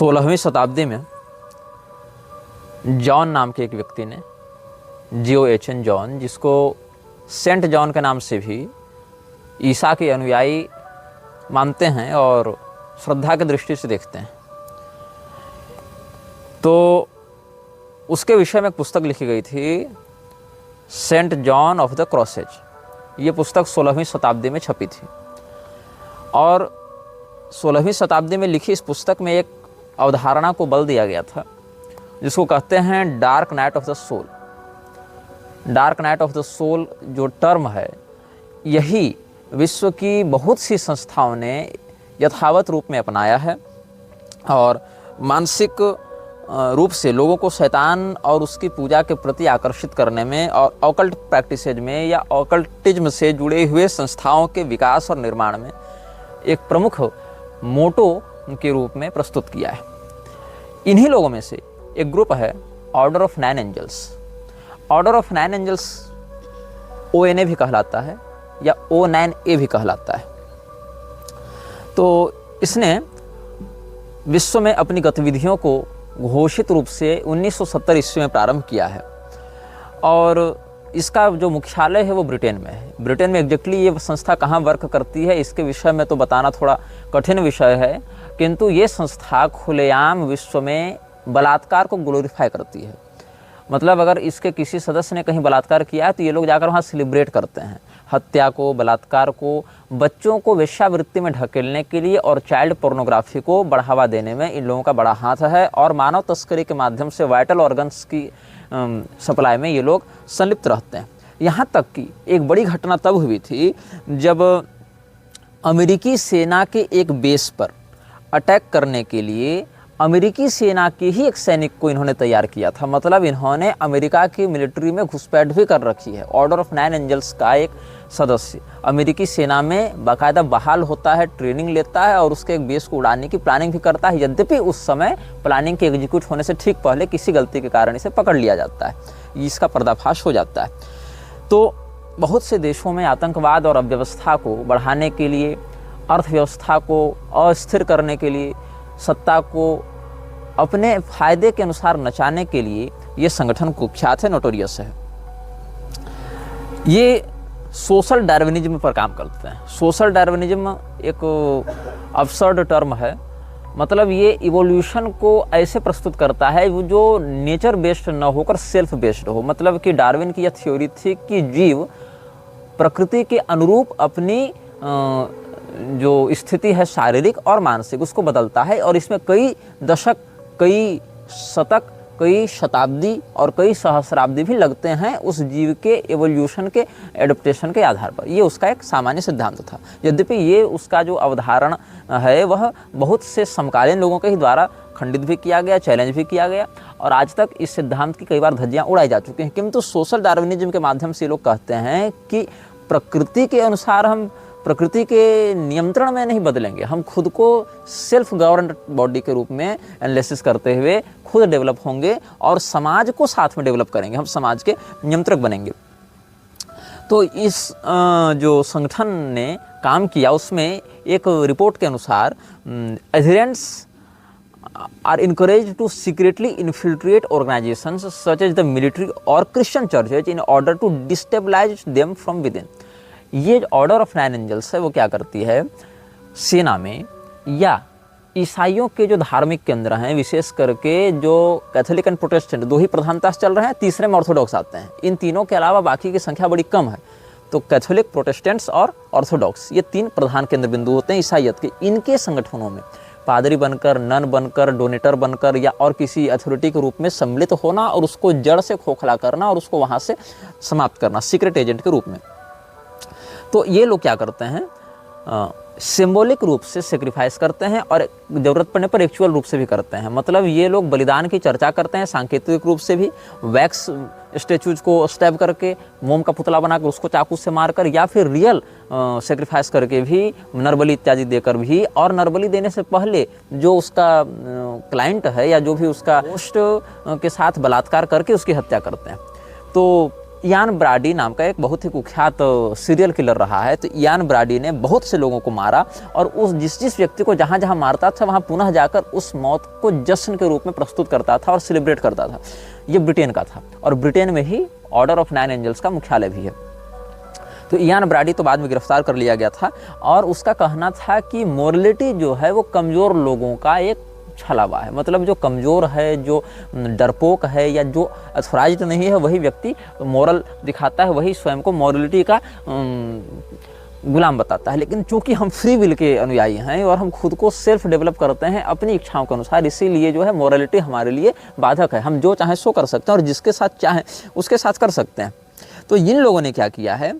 16वीं शताब्दी में जॉन नाम के एक व्यक्ति ने, JOHN जॉन, जिसको सेंट जॉन के नाम से भी ईसा के अनुयायी मानते हैं और श्रद्धा की दृष्टि से देखते हैं, तो उसके विषय में एक पुस्तक लिखी गई थी, Saint John of the Crosses. ये पुस्तक 16वीं शताब्दी में छपी थी और 16वीं शताब्दी में लिखी इस पुस्तक में एक अवधारणा को बल दिया गया था जिसको कहते हैं dark night of the soul. Dark night of the soul जो टर्म है, यही विश्व की बहुत सी संस्थाओं ने यथावत रूप में अपनाया है और मानसिक रूप से लोगों को शैतान और उसकी पूजा के प्रति आकर्षित करने में और ऑकल्ट प्रैक्टिसेज में या ऑकल्टिज्म से जुड़े हुए संस्थाओं के विकास और निर्माण में एक प्रमुख मोटो के रूप में प्रस्तुत किया है। इन्हीं लोगों में से एक ग्रुप है order of 9 angels. Order of 9 angels ONA भी कहलाता है या O9A भी कहलाता है। तो इसने विश्व में अपनी गतिविधियों को घोषित रूप से 1970 ईस्वी में प्रारंभ किया है और इसका जो मुख्यालय है वो ब्रिटेन में है। ब्रिटेन में एग्जैक्टली ये संस्था कहाँ वर्क करती है इसके विषय में तो बताना थोड़ा कठिन विषय है, किंतु ये संस्था खुलेआम विश्व में बलात्कार को ग्लोरीफाई करती है। मतलब अगर इसके किसी सदस्य ने कहीं बलात्कार किया है तो ये लोग जाकर वहाँ सेलिब्रेट करते हैं। हत्या को, बलात्कार को, बच्चों को वेश्यावृत्ति में ढकेलने के लिए और चाइल्ड पोर्नोग्राफी को बढ़ावा देने में इन लोगों का बड़ा हाथ है और मानव तस्करी के माध्यम से वाइटल ऑर्गन्स की सप्लाई में ये लोग संलिप्त रहते हैं। यहाँ तक कि एक बड़ी घटना तब हुई थी जब अमेरिकी सेना के एक बेस पर अटैक करने के लिए अमेरिकी सेना के ही एक सैनिक को इन्होंने तैयार किया था। मतलब इन्होंने अमेरिका की मिलिट्री में घुसपैठ भी कर रखी है। ऑर्डर ऑफ 9 एंजल्स का एक सदस्य अमेरिकी सेना में बाकायदा बहाल होता है, ट्रेनिंग लेता है और उसके एक बेस को उड़ाने की प्लानिंग भी करता है। यद्यपि उस समय प्लानिंग के एग्जीक्यूट होने से ठीक पहले किसी गलती के कारण इसे पकड़ लिया जाता है, इसका पर्दाफाश हो जाता है। तो बहुत से देशों में आतंकवाद और अव्यवस्था को बढ़ाने के लिए, अर्थव्यवस्था को अस्थिर करने के लिए, सत्ता को अपने फायदे के अनुसार नचाने के लिए ये संगठन कुख्यात है, नोटोरियस है। ये सोशल डार्विनिज्म पर काम करते हैं। सोशल डार्विनिज्म एक अब्सर्ड टर्म है। मतलब ये इवोल्यूशन को ऐसे प्रस्तुत करता है जो नेचर बेस्ड न होकर सेल्फ बेस्ड हो। मतलब कि डार्विन की यह थ्योरी थी कि जीव प्रकृति के अनुरूप अपनी जो स्थिति है शारीरिक और मानसिक उसको बदलता है और इसमें कई दशक, कई शतक, कई शताब्दी और कई सहस्राब्दी भी लगते हैं उस जीव के एवोल्यूशन के एडप्टेशन के आधार पर। ये उसका एक सामान्य सिद्धांत था। यद्यपि ये उसका जो अवधारणा है वह बहुत से समकालीन लोगों के ही द्वारा खंडित भी किया गया, चैलेंज भी किया गया और आज तक इस सिद्धांत की कई बार धज्जियाँ उड़ाई जा चुकी हैं। किंतु सोशल डार्विनिज्म के माध्यम से लोग कहते हैं कि प्रकृति के अनुसार हम प्रकृति के नियंत्रण में नहीं बदलेंगे, हम खुद को सेल्फ गवर्नड बॉडी के रूप में एनालिसिस करते हुए खुद डेवलप होंगे और समाज को साथ में डेवलप करेंगे, हम समाज के नियंत्रक बनेंगे। तो इस जो संगठन ने काम किया उसमें एक रिपोर्ट के अनुसार एडहेरेंट्स are encouraged to secretly infiltrate organizations such as the military or Christian churches in order to destabilize them from within। ये ऑर्डर ऑफ 9 एंजल्स है वो क्या करती है, सेना में या ईसाइयों के जो धार्मिक केंद्र हैं, विशेष करके जो कैथोलिक एंड प्रोटेस्टेंट दो ही प्रधानता से चल रहे हैं, तीसरे में ऑर्थोडॉक्स आते हैं। इन तीनों के अलावा बाकी की संख्या बड़ी कम है। तो कैथोलिक, प्रोटेस्टेंट्स और ऑर्थोडॉक्स ये 3 प्रधान केंद्र बिंदु होते हैं ईसाइयत के। इनके संगठनों में पादरी बनकर, नन बनकर, डोनेटर बनकर या और किसी अथॉरिटी के रूप में सम्मिलित होना और उसको जड़ से खोखला करना और उसको वहाँ से समाप्त करना सीक्रेट एजेंट के रूप में। तो ये लोग क्या करते हैं, सिंबॉलिक रूप से सेक्रीफाइस करते हैं और ज़रूरत पड़ने पर एक्चुअल रूप से भी करते हैं। मतलब ये लोग बलिदान की चर्चा करते हैं सांकेतिक रूप से भी, वैक्स स्टैचूज को स्टैब करके, मोम का पुतला बनाकर उसको चाकू से मारकर, या फिर रियल सेक्रीफाइस करके भी, नरबली इत्यादि देकर भी। और नरबली देने से पहले जो उसका क्लाइंट है या जो भी उसका होस्ट के साथ बलात्कार करके उसकी हत्या करते हैं। तो इयान ब्राडी नाम का एक बहुत ही कुख्यात सीरियल किलर रहा है। तो इयान ब्राडी ने बहुत से लोगों को मारा और उस जिस व्यक्ति को जहाँ जहाँ मारता था वहाँ पुनः जाकर उस मौत को जश्न के रूप में प्रस्तुत करता था और सेलिब्रेट करता था। ये ब्रिटेन का था और ब्रिटेन में ही ऑर्डर ऑफ 9 एंजल्स का मुख्यालय भी है। तो इयान ब्राडी तो बाद में गिरफ्तार कर लिया गया था और उसका कहना था कि मोरलिटी जो है वो कमज़ोर लोगों का एक छलावा है। मतलब जो कमज़ोर है, जो डरपोक है या जो अथॉराइज्ड नहीं है, वही व्यक्ति मोरल दिखाता है, वही स्वयं को मोरलिटी का गुलाम बताता है। लेकिन चूंकि हम फ्री विल के अनुयायी हैं और हम खुद को सेल्फ डेवलप करते हैं अपनी इच्छाओं के अनुसार, इसीलिए जो है मोरलिटी हमारे लिए बाधक है। हम जो चाहें सो कर सकते हैं और जिसके साथ चाहें उसके साथ कर सकते हैं। तो इन लोगों ने क्या किया है,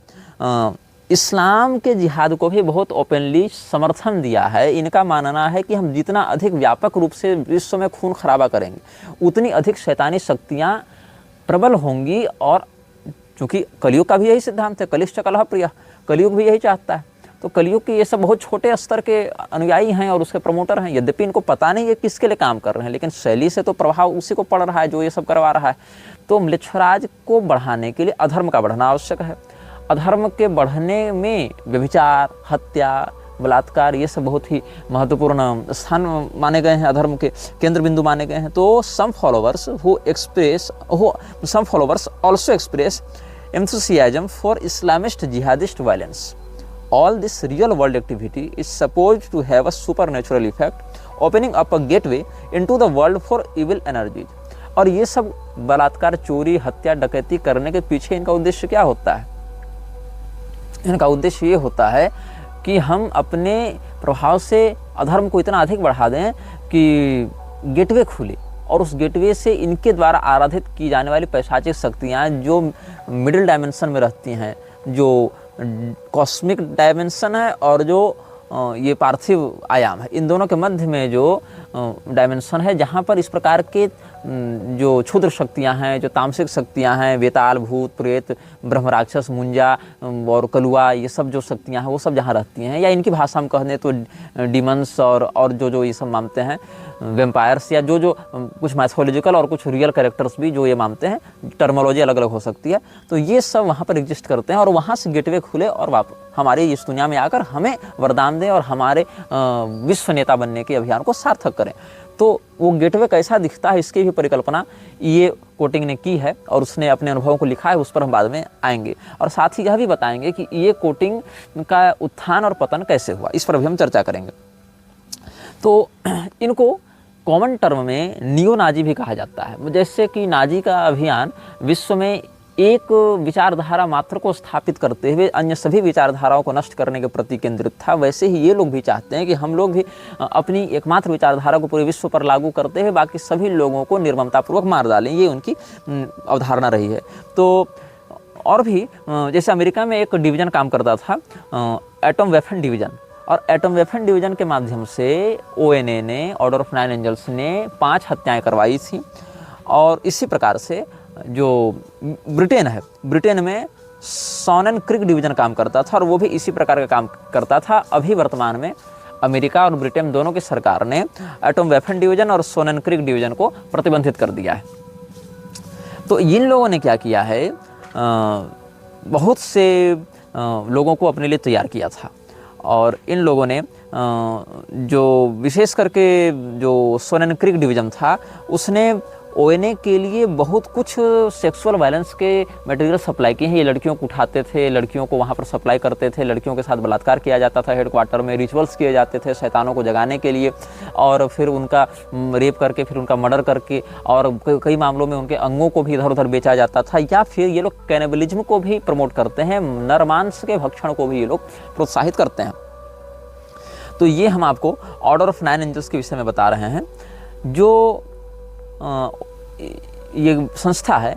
इस्लाम के जिहाद को भी बहुत ओपनली समर्थन दिया है। इनका मानना है कि हम जितना अधिक व्यापक रूप से विश्व में खून खराबा करेंगे उतनी अधिक शैतानी शक्तियाँ प्रबल होंगी। और चूँकि कलयुग का भी यही सिद्धांत है, कलिश्च कलह प्रिय, कलयुग भी यही चाहता है। तो कलयुग के ये सब बहुत छोटे स्तर के अनुयायी हैं और उसके प्रमोटर हैं। यद्यपि इनको पता नहीं है किसके लिए काम कर रहे हैं, लेकिन शैली से तो प्रभाव उसी को पड़ रहा है जो ये सब करवा रहा है। तो म्लेच्छराज को बढ़ाने के लिए अधर्म का बढ़ना आवश्यक है। अधर्म के बढ़ने में व्यभिचार, हत्या, बलात्कार ये सब बहुत ही महत्वपूर्ण स्थान माने गए हैं, अधर्म के केंद्र बिंदु माने गए हैं। तो सम followers also express enthusiasm for Islamist jihadist violence. All this real world activity is supposed to have a supernatural effect, opening up a gateway into the world for evil energies. और ये सब बलात्कार, चोरी, हत्या, डकैती करने के पीछे इनका उद्देश्य क्या होता है? इनका उद्देश्य ये होता है कि हम अपने प्रभाव से अधर्म को इतना अधिक बढ़ा दें कि गेटवे खुले और उस गेटवे से इनके द्वारा आराधित की जाने वाली पैशाचिक शक्तियाँ जो मिडिल डायमेंशन में रहती हैं, जो कॉस्मिक डायमेंशन है और जो ये पार्थिव आयाम है, इन दोनों के मध्य में जो डायमेंशन है जहाँ पर इस प्रकार के जो क्षुद्र शक्तियाँ हैं, जो तामसिक शक्तियाँ हैं, वेताल, भूत, प्रेत, ब्रह्म, राक्षस, मुंजा और कलुआ, ये सब जो शक्तियाँ हैं वो सब जहाँ रहती हैं, या इनकी भाषा में कहने तो डीमंस और जो ये सब मानते हैं, वेम्पायर्स, या जो कुछ मैथोलॉजिकल और कुछ रियल कैरेक्टर्स भी जो ये मानते हैं, टर्मोलॉजी अलग अलग हो सकती है। तो ये सब वहाँ पर एग्जिस्ट करते हैं और वहाँ से गेटवे खुले और हमारे इस दुनिया में आकर हमें वरदान दें और हमारे विश्व नेता बनने के अभियान को सार्थक करें। तो वो गेटवे कैसा दिखता है इसकी भी परिकल्पना ये कोटिंग ने की है और उसने अपने अनुभवों को लिखा है, उस पर हम बाद में आएंगे। और साथ ही यह भी बताएंगे कि ये कोटिंग का उत्थान और पतन कैसे हुआ, इस पर भी हम चर्चा करेंगे। तो इनको कॉमन टर्म में नियो नाजी भी कहा जाता है। जैसे कि नाजी का अभियान विश्व में एक विचारधारा मात्र को स्थापित करते हुए अन्य सभी विचारधाराओं को नष्ट करने के प्रति केंद्रित था, वैसे ही ये लोग भी चाहते हैं कि हम लोग भी अपनी एकमात्र विचारधारा को पूरे विश्व पर लागू करते हुए बाकी सभी लोगों को निर्ममतापूर्वक मार डालें। ये उनकी अवधारणा रही है। तो और भी जैसे अमेरिका में एक डिवीज़न काम करता था, एटम वेपन डिवीज़न, और एटम वेपन डिवीज़न के माध्यम से ONA ने, ऑर्डर ऑफ 9 एंजल्स ने 5 हत्याएँ करवाई थी। और इसी प्रकार से जो ब्रिटेन है, ब्रिटेन में सॉनन क्रिक डिवीज़न काम करता था और वो भी इसी प्रकार का काम करता था। अभी वर्तमान में अमेरिका और ब्रिटेन दोनों की सरकार ने एटम वेपन डिवीज़न और सोनन क्रिक डिवीज़न को प्रतिबंधित कर दिया है। तो इन लोगों ने क्या किया है, बहुत से लोगों को अपने लिए तैयार किया था और इन लोगों ने जो विशेष करके जो सोनन क्रिक डिवीज़न था उसने ONA के लिए बहुत कुछ सेक्सुअल वायलेंस के मटेरियल सप्लाई किए हैं। ये लड़कियों को उठाते थे, लड़कियों को वहाँ पर सप्लाई करते थे, लड़कियों के साथ बलात्कार किया जाता था, हेडक्वार्टर में रिचुअल्स किए जाते थे शैतानों को जगाने के लिए, और फिर उनका रेप करके फिर उनका मर्डर करके, और कई मामलों में उनके अंगों को भी इधर उधर बेचा जाता था। या फिर ये लोग कैनिबलिज्म को भी प्रमोट करते हैं, नरमांस के भक्षण को भी ये लोग प्रोत्साहित करते हैं। तो ये हम आपको ऑर्डर ऑफ 9 एंजल्स के विषय में बता रहे हैं। जो ये संस्था है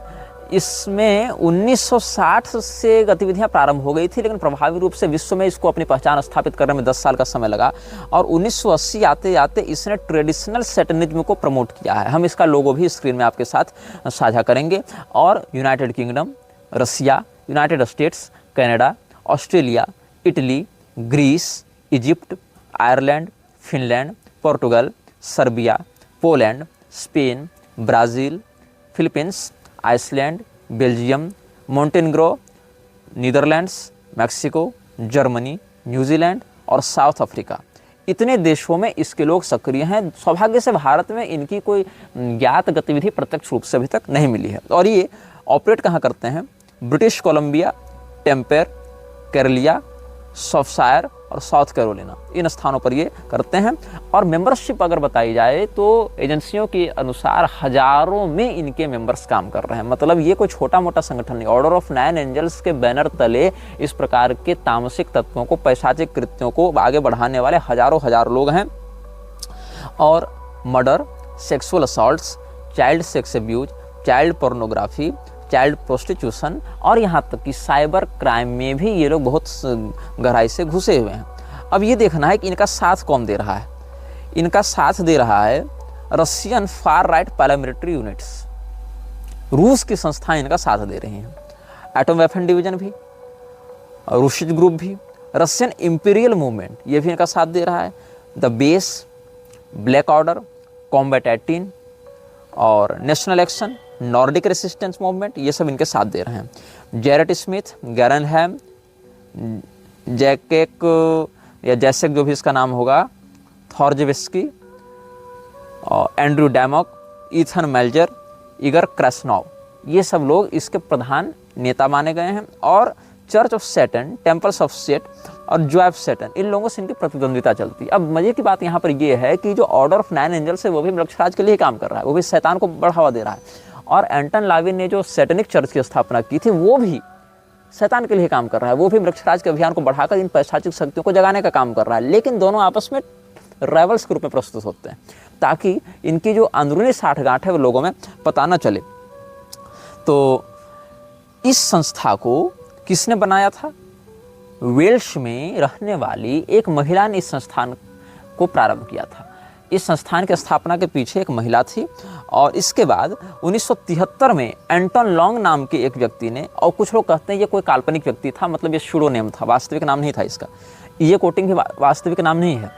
इसमें 1960 से गतिविधियां प्रारंभ हो गई थी, लेकिन प्रभावी रूप से विश्व में इसको अपनी पहचान स्थापित करने में 10 साल का समय लगा। और 1980 आते आते इसने ट्रेडिशनल सैटनिज्म को प्रमोट किया है। हम इसका लोगो भी स्क्रीन में आपके साथ साझा करेंगे। और United Kingdom, Russia, United States, Canada, Australia, Italy, Greece, Egypt, Ireland, Finland, Portugal, Serbia, Poland, Spain, Brazil, Philippines, Iceland, Belgium, Montenegro, Netherlands, Mexico, Germany, New Zealand और साउथ अफ्रीका, इतने देशों में इसके लोग सक्रिय हैं। सौभाग्य से भारत में इनकी कोई ज्ञात गतिविधि प्रत्यक्ष रूप से अभी तक नहीं मिली है। और ये ऑपरेट कहाँ करते हैं? ब्रिटिश कोलंबिया, टेम्पेर, केरलिया, सॉफ्टशायर और साउथ कैरोलिना, इन स्थानों पर ये करते हैं। और मेंबरशिप अगर बताई जाए तो एजेंसियों के अनुसार हजारों में इनके मेंबर्स काम कर रहे हैं। मतलब ये कोई छोटा मोटा संगठन नहीं। ऑर्डर ऑफ नाइन एंजल्स के बैनर तले इस प्रकार के तामसिक तत्वों को, पैशाचिक कृत्यों को आगे बढ़ाने वाले हजारों लोग हैं। और murder, sexual assaults, child sex abuse, child pornography, child prostitution और यहाँ तक कि साइबर क्राइम में भी ये लोग बहुत गहराई से घुसे हुए हैं। अब ये देखना है कि इनका साथ कौन दे रहा है। इनका साथ दे रहा है Russian far right paramilitary units, रूस की संस्थाएं इनका साथ दे रही हैं। एटम वेपन डिवीजन भी, रूसी ग्रुप भी, रशियन इंपीरियल मूवमेंट ये भी इनका साथ दे रहा है। The base, black order, combat 18 और national action, Nordic resistance movement, ये सब इनके साथ दे रहे हैं। जेरेट स्मिथ, गैरनहैम, जैकेक या जैसेक जो भी इसका नाम होगा, थॉर्जविस्की और एंड्रू डैमॉक, ईथन मेल्जर, इगर क्रेस्नॉव, ये सब लोग इसके प्रधान नेता माने गए हैं। और church of Saturn, temples of set और जॉय ऑफ सैटर्न, इन लोगों से इनकी प्रतिद्वंदिता चलती है। अब मजे की बात यहाँ पर ये है कि जो ऑर्डर ऑफ नाइन एंजल्स है वो भी वृक्षराज के लिए काम कर रहा है, वो भी शैतान को बढ़ावा दे रहा है। और एंटन लाविन ने जो सैटेनिक चर्च की स्थापना की थी वो भी शैतान के लिए काम कर रहा है, वो भी वृक्षराज के अभियान को बढ़ाकर इन पैशाचिक शक्तियों को जगाने का काम कर रहा है। लेकिन दोनों आपस में राइवल्स के रूप में प्रस्तुत होते हैं ताकि इनकी जो अंदरूनी साठगांठ है वो लोगों में पता न चले। तो इस संस्था को किसने बनाया था? वेल्श में रहने वाली एक महिला ने इस संस्थान को प्रारंभ किया था। इस संस्थान की स्थापना के पीछे एक महिला थी। और इसके बाद 1973 में एंटन लॉन्ग नाम के एक व्यक्ति ने, और कुछ लोग कहते हैं ये कोई काल्पनिक व्यक्ति था, मतलब ये शूडोनेम था, वास्तविक नाम नहीं था इसका। ये कोटिंग भी वास्तविक नाम नहीं है,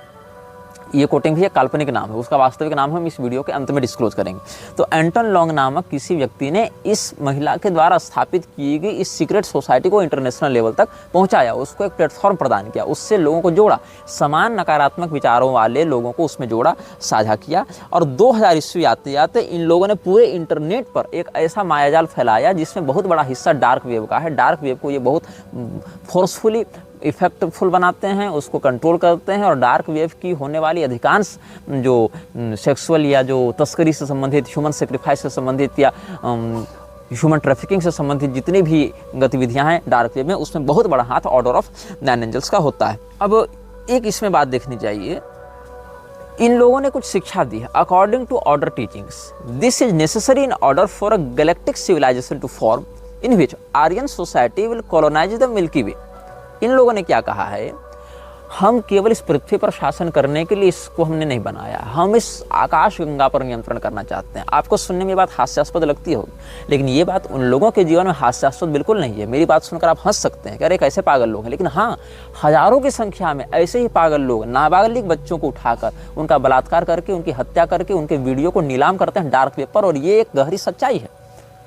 ये कोटिंग भी एक काल्पनिक नाम है, उसका वास्तविक नाम हम इस वीडियो के अंत में डिस्क्लोज करेंगे। तो एंटन लॉन्ग नामक किसी व्यक्ति ने इस महिला के द्वारा स्थापित की गई इस सीक्रेट सोसाइटी को इंटरनेशनल लेवल तक पहुंचाया, उसको एक प्लेटफॉर्म प्रदान किया, उससे लोगों को जोड़ा, समान नकारात्मक विचारों वाले लोगों को उसमें जोड़ा, साझा किया। और 2000 ईस्वी आते आते इन लोगों ने पूरे इंटरनेट पर एक ऐसा मायाजाल फैलाया जिसमें बहुत बड़ा हिस्सा डार्क वेब का है। डार्क वेब को ये बहुत फोर्सफुली इफेक्टफुल बनाते हैं, उसको कंट्रोल करते हैं। और डार्क वेव की होने वाली अधिकांश जो सेक्सुअल या जो तस्करी से संबंधित, ह्यूमन सेक्रीफाइस से संबंधित या ह्यूमन ट्रैफिकिंग से संबंधित जितनी भी गतिविधियां हैं डार्क वेब में, उसमें बहुत बड़ा हाथ ऑर्डर ऑफ नाइन एंजल्स का होता है। अब एक इसमें बात देखनी चाहिए, इन लोगों ने कुछ शिक्षा दी है। According to order teachings, this is necessary in order for a galactic civilisation to form in which Aryan society will colonise the Milky Way. इन लोगों ने क्या कहा है, हम केवल इस पृथ्वी पर शासन करने के लिए इसको हमने नहीं बनाया, हम इस आकाश गंगा पर नियंत्रण करना चाहते हैं। आपको सुनने में ये बात हास्यास्पद लगती होगी, लेकिन ये बात उन लोगों के जीवन में हास्यास्पद बिल्कुल नहीं है। मेरी बात सुनकर आप हंस सकते हैं कि अरे कैसे पागल लोग हैं, लेकिन हाँ, हजारों की संख्या में ऐसे ही पागल लोग नाबालिग बच्चों को उठाकर उनका बलात्कार करके, उनकी हत्या करके, उनके वीडियो को नीलाम करते हैं डार्क वेब पर। और ये एक गहरी सच्चाई है।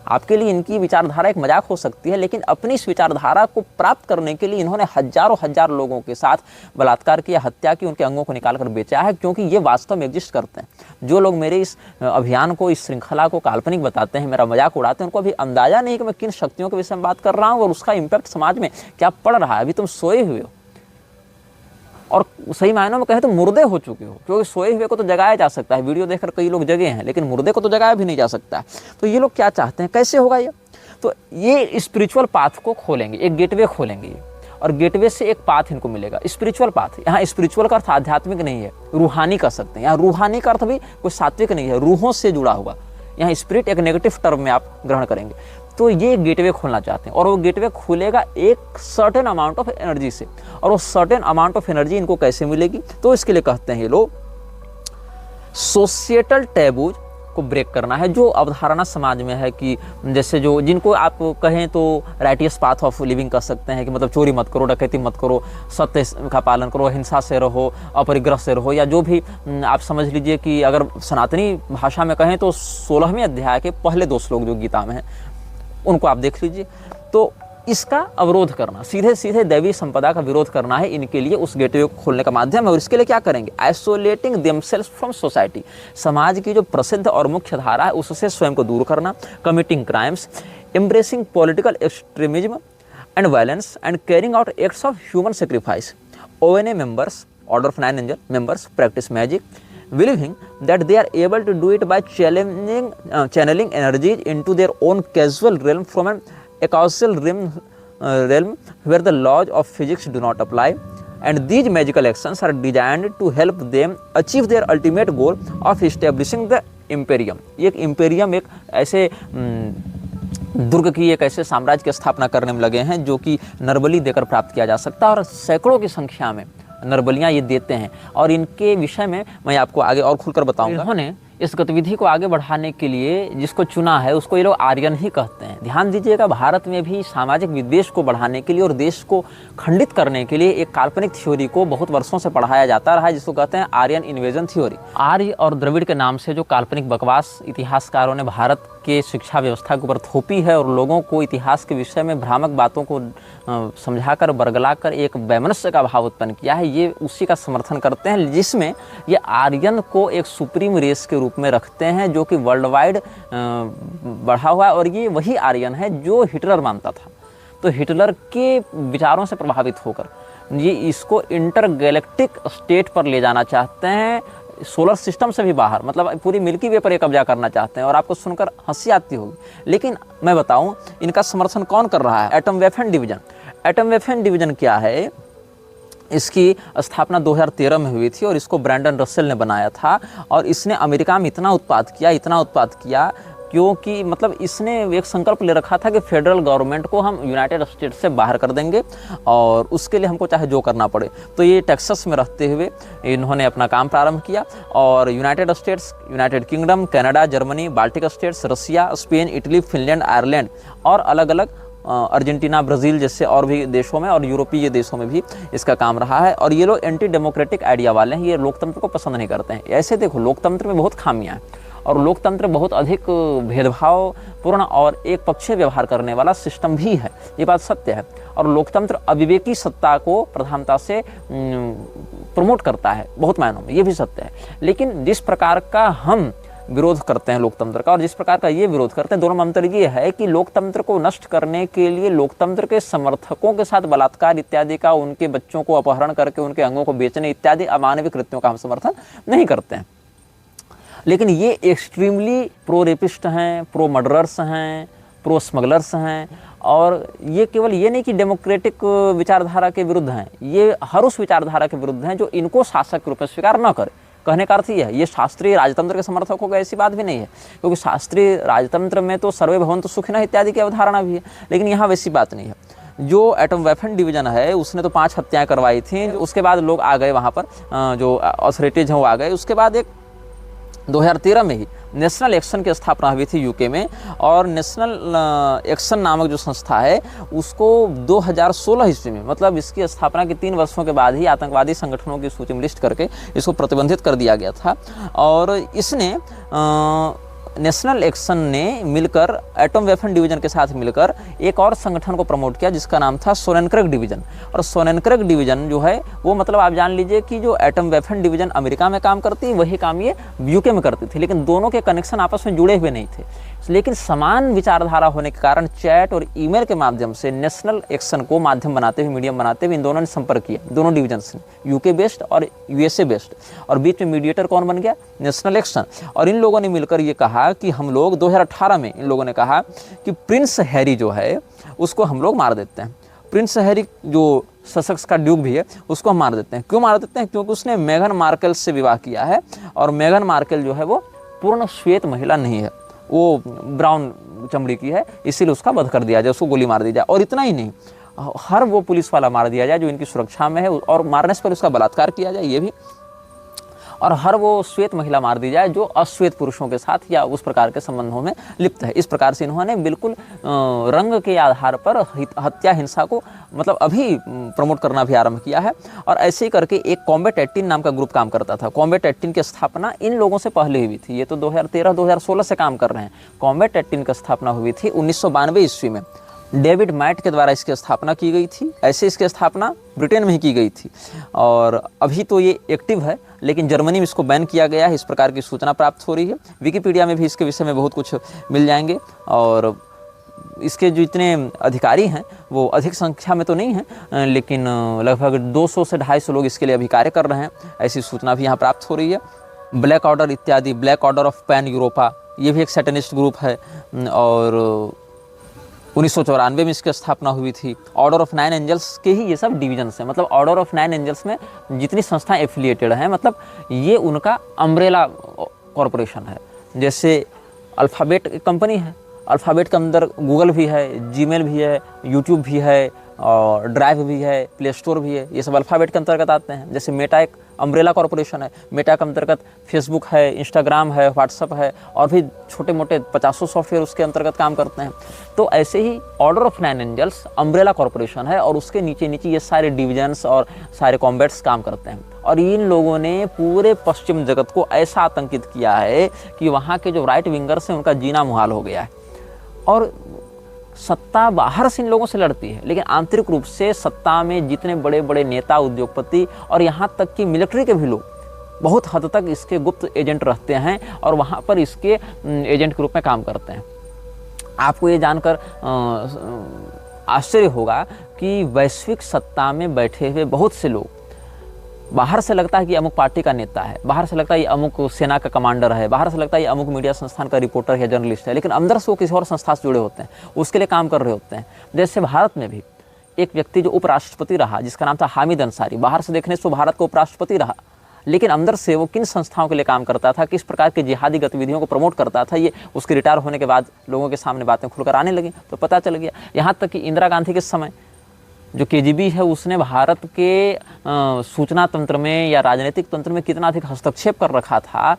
आपके लिए इनकी विचारधारा एक मजाक हो सकती है, लेकिन अपनी इस विचारधारा को प्राप्त करने के लिए इन्होंने हजारों लोगों के साथ बलात्कार किया, हत्या की, उनके अंगों को निकालकर बेचा है, क्योंकि ये वास्तव में एग्जिस्ट करते हैं। जो लोग मेरे इस अभियान को, इस श्रृंखला को काल्पनिक बताते हैं, मेरा मजाक उड़ाते हैं, उनको अभी अंदाजा नहीं कि मैं किन शक्तियों के विषय में बात कर रहा हूँ और उसका इम्पैक्ट समाज में क्या पड़ रहा है। अभी तुम सोए हुए हो और सही मायनों में कहें तो मुर्दे हो चुके हो, क्योंकि सोए हुए को तो जगाया जा सकता है, वीडियो देखकर कई लोग जगे हैं, लेकिन मुर्दे को तो जगाया भी नहीं जा सकता। तो ये लोग क्या चाहते हैं, कैसे होगा ये? तो ये स्पिरिचुअल पाथ को खोलेंगे, एक गेटवे खोलेंगे ये, और गेटवे से एक पाथ इनको मिलेगा, स्पिरिचुअल पाथ। यहाँ स्पिरिचुअल का अर्थ आध्यात्मिक नहीं है, रूहानी कर सकते हैं। यहाँ रूहानी का अर्थ भी कोई सात्विक नहीं है, रूहों से जुड़ा हुआ। यहाँ स्पिरिट एक नेगेटिव टर्म में आप ग्रहण करेंगे। तो ये गेटवे खोलना चाहते हैं, और वो गेटवे खुलेगा एक सर्टेन अमाउंट ऑफ एनर्जी से। और वो सर्टेन अमाउंट ऑफ एनर्जी इनको कैसे मिलेगी? तो इसके लिए कहते हैं ये लोग, सोशिएटल टैबूज को ब्रेक करना है। जो अवधारणा समाज में है कि जैसे जो जिनको आप कहें तो राइटियस पाथ ऑफ लिविंग कर सकते हैं, कि मतलब चोरी मत करो, डकैती मत करो, सत्य का पालन करो, हिंसा से रहो, अपरिग्रह से रहो, या जो भी आप समझ लीजिए कि अगर सनातनी भाषा में कहें तो 16वें अध्याय के पहले 2 श्लोक जो गीता में है उनको आप देख लीजिए। तो इसका अवरोध करना, सीधे सीधे दैवी संपदा का विरोध करना है इनके लिए उस गेटवे को खोलने का माध्यम है। और इसके लिए क्या करेंगे? आइसोलेटिंग देमसेल्व्स फ्रॉम सोसाइटी, समाज की जो प्रसिद्ध और मुख्य धारा है उससे स्वयं को दूर करना, committing crimes, embracing political extremism and violence and carrying out acts of human sacrifice. ONA members, Order of Nine Angels members, practice magic, believing that they are able to do it by channeling energies into their own causal realm from an acausal realm where the laws of physics do not apply. And these magical actions are designed to help them achieve their ultimate goal of establishing the imperium. एक imperium एक ऐसे दुर्ग की, एक ऐसे साम्राज्य की स्थापना करने में लगे हैं जो कि नरबली देकर प्राप्त किया जा सकता है, और सैकड़ों की संख्या में नरबलियाँ ये देते हैं। और इनके विषय में मैं आपको आगे और खुलकर बताऊंगा। इन्होंने इस गतिविधि को आगे बढ़ाने के लिए जिसको चुना है उसको ये लोग आर्यन ही कहते हैं। ध्यान दीजिएगा, भारत में भी सामाजिक विद्वेष को बढ़ाने के लिए और देश को खंडित करने के लिए एक काल्पनिक थ्योरी को बहुत वर्षों से पढ़ाया जाता रहा है जिसको कहते हैं आर्यन इन्वेजन थ्योरी। आर्य और द्रविड़ के नाम से जो काल्पनिक बकवास इतिहासकारों ने भारत के शिक्षा व्यवस्था के ऊपर थोपी है और लोगों को इतिहास के विषय में भ्रामक बातों को समझाकर बरगलाकर एक वैमनस्य का भाव उत्पन्न किया है, ये उसी का समर्थन करते हैं, जिसमें ये आर्यन को एक सुप्रीम रेस के रूप में रखते हैं जो कि वर्ल्ड वाइड बढ़ा हुआ है। और ये वही आर्यन है जो हिटलर मानता था। तो हिटलर के विचारों से प्रभावित होकर ये इसको इंटरगैलेक्टिक स्टेट पर ले जाना चाहते हैं, सोलर सिस्टम से भी बाहर, मतलब पूरी मिल्की वे पर ये कब्जा करना चाहते हैं। और आपको सुनकर हंसी आती होगी, लेकिन मैं बताऊं इनका समर्थन कौन कर रहा है? Atom weapon division. Atom weapon division क्या है? इसकी स्थापना 2013 में हुई थी और इसको ब्रैंडन रसेल ने बनाया था। और इसने अमेरिका में इतना उत्पाद किया क्योंकि मतलब इसने एक संकल्प ले रखा था कि फेडरल गवर्नमेंट को हम यूनाइटेड स्टेट्स से बाहर कर देंगे और उसके लिए हमको चाहे जो करना पड़े। तो ये टेक्सास में रहते हुए इन्होंने अपना काम प्रारंभ किया और United States, United Kingdom, Canada, Germany, Baltic States, Russia, Spain, Italy, Finland, Ireland और अलग अलग अर्जेंटीना, ब्राज़ील जैसे और भी देशों में और यूरोपीय देशों में भी इसका काम रहा है। और ये लोग एंटी डेमोक्रेटिक आइडिया वाले हैं, ये लोकतंत्र को पसंद नहीं करते हैं। ऐसे देखो, लोकतंत्र में बहुत खामियां हैं और लोकतंत्र बहुत अधिक भेदभावपूर्ण और एक पक्षीय व्यवहार करने वाला सिस्टम भी है, ये बात सत्य है। और लोकतंत्र अविवेकी सत्ता को प्रधानता से प्रमोट करता है बहुत मायनों में, ये भी सत्य है। लेकिन जिस प्रकार का हम विरोध करते हैं लोकतंत्र का और जिस प्रकार का ये विरोध करते हैं, दोनों में अंतर ये है कि लोकतंत्र को नष्ट करने के लिए लोकतंत्र के समर्थकों के साथ बलात्कार इत्यादि का, उनके बच्चों को अपहरण करके उनके अंगों को बेचने इत्यादि अमानवीय कृत्यों का हम समर्थन नहीं करते हैं। लेकिन ये एक्सट्रीमली प्रो रेपिस्ट हैं, प्रो मर्डरर्स हैं, प्रो स्मगलर्स हैं। और ये केवल ये नहीं कि डेमोक्रेटिक विचारधारा के विरुद्ध हैं, ये हर उस विचारधारा के विरुद्ध हैं जो इनको शासक के रूप में स्वीकार न करे। कहने का अर्थ ये है, ये शास्त्रीय राजतंत्र के समर्थक होगा ऐसी बात भी नहीं है, क्योंकि शास्त्रीय राजतंत्र में तो सर्वे भवन्तु सुखिनः इत्यादि की अवधारणा भी है, लेकिन यहाँ वैसी बात नहीं है। जो एटम वेपन डिवीजन है उसने तो 5 हत्याएं करवाई थी, उसके बाद लोग आ गए वहाँ पर, जो अथॉरिटीज हैं वो आ गए। उसके बाद एक 2013 में ही नेशनल एक्शन की स्थापना हुई थी यूके में, और नेशनल एक्शन नामक जो संस्था है उसको 2016 ईस्वी में, मतलब इसकी स्थापना के 3 वर्षों के बाद ही आतंकवादी संगठनों की सूची में लिस्ट करके इसको प्रतिबंधित कर दिया गया था। और इसने नेशनल एक्शन ने मिलकर एटम वेपन डिवीजन के साथ मिलकर एक और संगठन को प्रमोट किया जिसका नाम था सोनेनक्रेग डिवीजन। और सोनेनक्रेग डिवीजन जो है वो, मतलब आप जान लीजिए कि जो एटम वेपन डिवीजन अमेरिका में काम करती, वही काम ये यूके में करती थी, लेकिन दोनों के कनेक्शन आपस में जुड़े हुए नहीं थे। लेकिन समान विचारधारा होने के कारण चैट और ईमेल के माध्यम से नेशनल एक्शन को माध्यम बनाते हुए, मीडियम बनाते हुए इन दोनों ने संपर्क किया, दोनों डिवीजन ने, यूके बेस्ड और यूएसए बेस्ड। और बीच में मीडिएटर कौन बन गया? National action. और इन लोगों ने मिलकर ये कहा कि हम लोग 2018 में इन लोगों ने कहा कि प्रिंस हैरी जो है उसको हम लोग मार देते हैं। प्रिंस हैरी जो ससेक्स का ड्यूक भी है उसको हम मार देते हैं। क्यों मार देते हैं? क्योंकि उसने मेघन मार्केल से विवाह किया है और मेघन मार्केल जो है वो पूर्ण श्वेत महिला नहीं है, वो ब्राउन चमड़ी की है, इसीलिए उसका वध कर दिया जाए, उसको गोली मार दी जाए। और इतना ही नहीं, हर वो पुलिस वाला मार दिया जाए जो इनकी सुरक्षा में है, और मारने से पहले उसका बलात्कार किया जाए, ये भी। और हर वो श्वेत महिला मार दी जाए जो अश्वेत पुरुषों के साथ या उस प्रकार के संबंधों में लिप्त है। इस प्रकार से इन्होंने बिल्कुल रंग के आधार पर हत्या हिंसा को मतलब अभी प्रमोट करना भी आरंभ किया है। और ऐसे ही करके एक कॉम्बैट 18 नाम का ग्रुप काम करता था। कॉम्बैट 18 की स्थापना इन लोगों से पहले हुई थी, ये तो 2013-2016 से काम कर रहे हैं। कॉम्बैट 18 की स्थापना हुई थी 1992 ईस्वी में। डेविड मैट के द्वारा इसकी स्थापना की गई थी। ऐसे इसकी स्थापना ब्रिटेन में ही की गई थी और अभी तो ये एक्टिव है, लेकिन जर्मनी में इसको बैन किया गया है, इस प्रकार की सूचना प्राप्त हो रही है। विकिपीडिया में भी इसके विषय में बहुत कुछ मिल जाएंगे और इसके जो इतने अधिकारी हैं वो अधिक संख्या में तो नहीं हैं, लेकिन लगभग 200 से 250 लोग इसके लिए अभी कार्य कर रहे हैं, ऐसी सूचना भी यहाँ प्राप्त हो रही है। ब्लैक ऑर्डर इत्यादि, black order of pan Europa, ये भी एक सैटेनिस्ट ग्रुप है और 1994 में इसकी स्थापना हुई थी। ऑर्डर ऑफ 9 एंजल्स के ही ये सब डिविजन्स हैं, मतलब ऑर्डर ऑफ 9 एंजल्स में जितनी संस्थाएं एफिलिएटेड हैं, मतलब ये उनका अम्ब्रेला कॉरपोरेशन है। जैसे अल्फ़ाबेट एक कंपनी है, अल्फ़ाबेट के अंदर गूगल भी है, जीमेल भी है, यूट्यूब भी है और ड्राइव भी है, प्ले स्टोर भी है, ये सब अल्फ़ाबेट के अंतर्गत आते हैं। जैसे मेटा एक अम्ब्रेला कॉरपोरेशन है, मेटा के अंतर्गत फेसबुक है, इंस्टाग्राम है, व्हाट्सअप है और भी छोटे मोटे 50 सॉफ्टवेयर उसके अंतर्गत काम करते हैं। तो ऐसे ही Order of 9 Angels Umbrella Corporation है और उसके नीचे नीचे ये सारे डिविजन्स और सारे कॉम्बैट्स काम करते हैं। और इन लोगों ने पूरे पश्चिम जगत को ऐसा आतंकित किया है कि वहाँ के जो राइट विंगर्स हैं उनका जीना मुहाल हो गया है। और सत्ता बाहर से इन लोगों से लड़ती है, लेकिन आंतरिक रूप से सत्ता में जितने बड़े बड़े नेता, उद्योगपति और यहाँ तक कि मिलिट्री के भी लोग बहुत हद तक इसके गुप्त एजेंट रहते हैं और वहाँ पर इसके एजेंट के रूप में काम करते हैं। आपको ये जानकर आश्चर्य होगा कि वैश्विक सत्ता में बैठे हुए बहुत से लोग, बाहर से लगता है कि अमुक पार्टी का नेता है, बाहर से लगता है ये अमुक सेना का कमांडर है, बाहर से लगता है ये अमुक मीडिया संस्थान का रिपोर्टर है, जर्नलिस्ट है, लेकिन अंदर से वो किसी और संस्था से जुड़े होते हैं, उसके लिए काम कर रहे होते हैं। जैसे भारत में भी एक व्यक्ति जो उपराष्ट्रपति रहा जिसका नाम था हामिद अंसारी, बाहर से देखने से वो भारत का उपराष्ट्रपति रहा, लेकिन अंदर से वो किन संस्थाओं के लिए काम करता था, किस प्रकार की जिहादी गतिविधियों को प्रमोट करता था, ये उसके रिटायर होने के बाद लोगों के सामने बातें खुलकर आने लगी तो पता चल गया। यहाँ तक कि इंदिरा गांधी के समय जो केजीबी है उसने भारत के सूचना तंत्र में या राजनीतिक तंत्र में कितना अधिक हस्तक्षेप कर रखा था।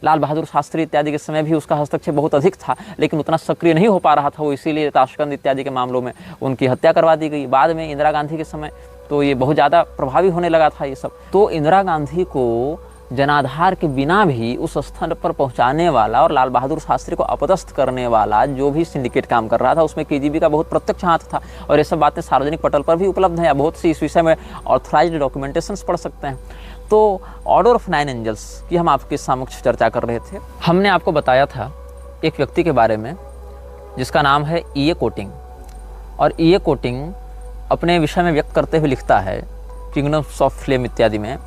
लाल बहादुर शास्त्री इत्यादि के समय भी उसका हस्तक्षेप बहुत अधिक था, लेकिन उतना सक्रिय नहीं हो पा रहा था वो, इसीलिए ताशकंद इत्यादि के मामलों में उनकी हत्या करवा दी गई। बाद में इंदिरा गांधी के समय तो ये बहुत ज़्यादा प्रभावी होने लगा था ये सब। तो इंदिरा गांधी को जनाधार के बिना भी उस स्तर पर पहुंचाने वाला और लाल बहादुर शास्त्री को अपदस्थ करने वाला जो भी सिंडिकेट काम कर रहा था उसमें केजीबी का बहुत प्रत्यक्ष हाथ था। और ये सब बातें सार्वजनिक पटल पर भी उपलब्ध हैं या बहुत सी इस विषय में ऑथराइज्ड डॉक्यूमेंटेशंस पढ़ सकते हैं। तो ऑर्डर ऑफ 9 एंजल्स की हम आपके समक्ष चर्चा कर रहे थे। हमने आपको बताया था एक व्यक्ति के बारे में जिसका नाम है E.A. कोटिंग, और E.A. कोटिंग अपने विषय में व्यक्त करते हुए लिखता है किंगडम्स ऑफ फ्लेम इत्यादि में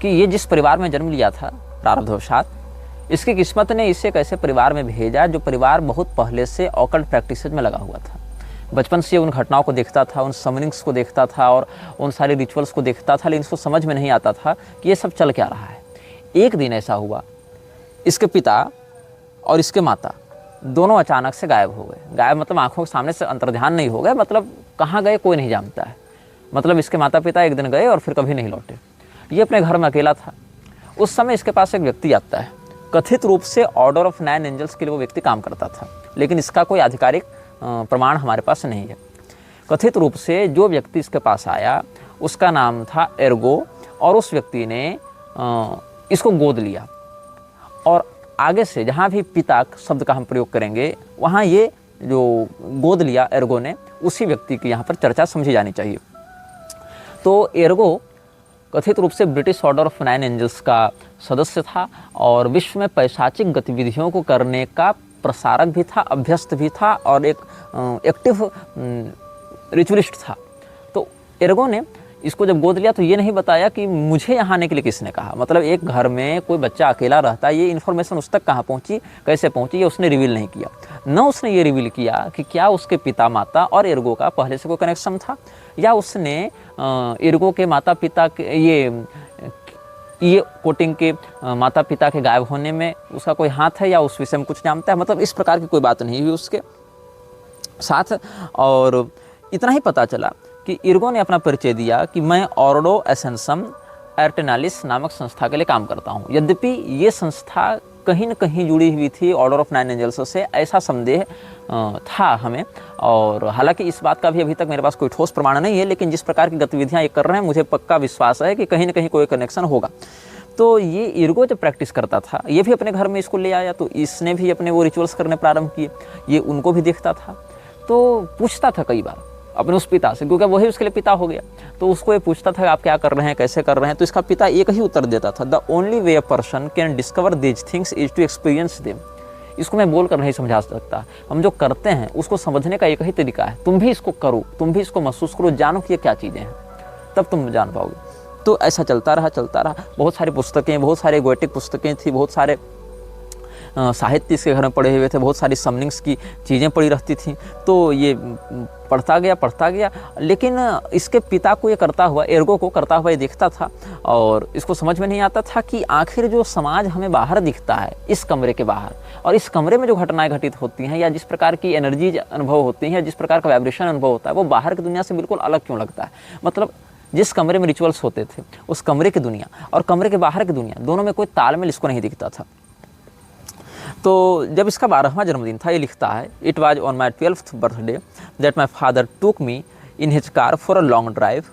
कि ये जिस परिवार में जन्म लिया था प्रारब्धवशात, इसकी किस्मत ने इसे एक ऐसे परिवार में भेजा जो परिवार बहुत पहले से ऑकल्ट प्रैक्टिसेज में लगा हुआ था। बचपन से उन घटनाओं को देखता था, उन समनिंग्स को देखता था और उन सारे रिचुअल्स को देखता था, लेकिन इसको समझ में नहीं आता था कि ये सब चल क्या रहा है। एक दिन ऐसा हुआ, इसके पिता और इसके माता दोनों अचानक से गायब हो गए। गायब मतलब आंखों के सामने से अंतर्ध्यान नहीं हो गए, मतलब कहाँ गए कोई नहीं जानता है। मतलब इसके माता पिता एक दिन गए और फिर कभी नहीं लौटे। ये अपने घर में अकेला था। उस समय इसके पास एक व्यक्ति आता है, कथित रूप से ऑर्डर ऑफ 9 एंजल्स के लिए वो व्यक्ति काम करता था, लेकिन इसका कोई आधिकारिक प्रमाण हमारे पास नहीं है। कथित रूप से जो व्यक्ति इसके पास आया उसका नाम था एर्गो, और उस व्यक्ति ने इसको गोद लिया। और आगे से जहाँ भी पिता शब्द का हम प्रयोग करेंगे वहाँ ये जो गोद लिया एर्गो ने, उसी व्यक्ति की यहाँ पर चर्चा समझी जानी चाहिए। तो एर्गो कथित रूप से ब्रिटिश ऑर्डर ऑफ 9 एंजल्स का सदस्य था और विश्व में पैशाचिक गतिविधियों को करने का प्रसारक भी था, अभ्यस्त भी था और एक एक्टिव रिचुअलिस्ट था। तो एर्गो ने इसको जब गोद लिया तो ये नहीं बताया कि मुझे यहाँ आने के लिए किसने कहा। मतलब एक घर में कोई बच्चा अकेला रहता है, ये इन्फॉर्मेशन उस तक कहाँ पहुँची, कैसे पहुँची, ये उसने रिवील नहीं किया। न उसने ये रिवील किया कि क्या उसके पिता माता और एर्गो का पहले से कोई कनेक्शन था, या उसने एर्गो के माता पिता के ये कोटिंग के माता पिता के गायब होने में उसका कोई हाथ है या उस विषय में कुछ जानता है। मतलब इस प्रकार की कोई बात नहीं हुई उसके साथ। और इतना ही पता चला कि एर्गो ने अपना परिचय दिया कि मैं ऑर्डो एसेंसम एर्टेनालिस नामक संस्था के लिए काम करता हूँ। यद्यपि ये संस्था कहीं न कहीं जुड़ी हुई थी ऑर्डर ऑफ 9 एंजल्स से, ऐसा संदेह था हमें। और हालांकि इस बात का भी अभी तक मेरे पास कोई ठोस प्रमाण नहीं है, लेकिन जिस प्रकार की गतिविधियाँ ये कर रहे हैं मुझे पक्का विश्वास है कि कहीं न कहीं कोई कनेक्शन होगा। तो ये एर्गो जब प्रैक्टिस करता था, ये भी अपने घर में इसको ले आया, तो इसने भी अपने वो रिचुअल्स करने प्रारंभ किए, ये उनको भी देखता था। तो पूछता था कई बार अपने उस पिता से, क्योंकि वही उसके लिए पिता हो गया। तो उसको ये पूछता था आप क्या कर रहे हैं, कैसे कर रहे हैं। तो इसका पिता एक ही उत्तर देता था, the only way a person can discover these things is to experience them. इसको मैं बोलकर नहीं समझा सकता, हम जो करते हैं उसको समझने का एक ही तरीका है, तुम भी इसको करो, तुम भी इसको महसूस करो, जानो कि ये क्या चीज़ें हैं, तब तुम जान पाओगे। तो ऐसा चलता रहा। बहुत सारी पुस्तकें, बहुत सारे गोएटिक पुस्तकें थी, बहुत सारे साहित्य इसके घर में पढ़े हुए थे, बहुत सारी समनिंग्स की चीज़ें पड़ी रहती थी। तो ये पढ़ता गया, लेकिन इसके पिता को ये करता हुआ, एर्गो को करता हुआ ये देखता था, और इसको समझ में नहीं आता था कि आखिर जो समाज हमें बाहर दिखता है, इस कमरे के बाहर, और इस कमरे में जो घटनाएं घटित होती हैं, या जिस प्रकार की एनर्जी अनुभव होती हैं, जिस प्रकार का वाइब्रेशन अनुभव होता है, वो बाहर की दुनिया से बिल्कुल अलग क्यों लगता है। मतलब जिस कमरे में रिचुअल्स होते थे, उस कमरे की दुनिया और कमरे के बाहर की दुनिया, दोनों में कोई तालमेल इसको नहीं दिखता था। तो जब इसका 12वां जन्मदिन था, ये लिखता है, it was on my 12th birthday that my father took me in his car for a long drive.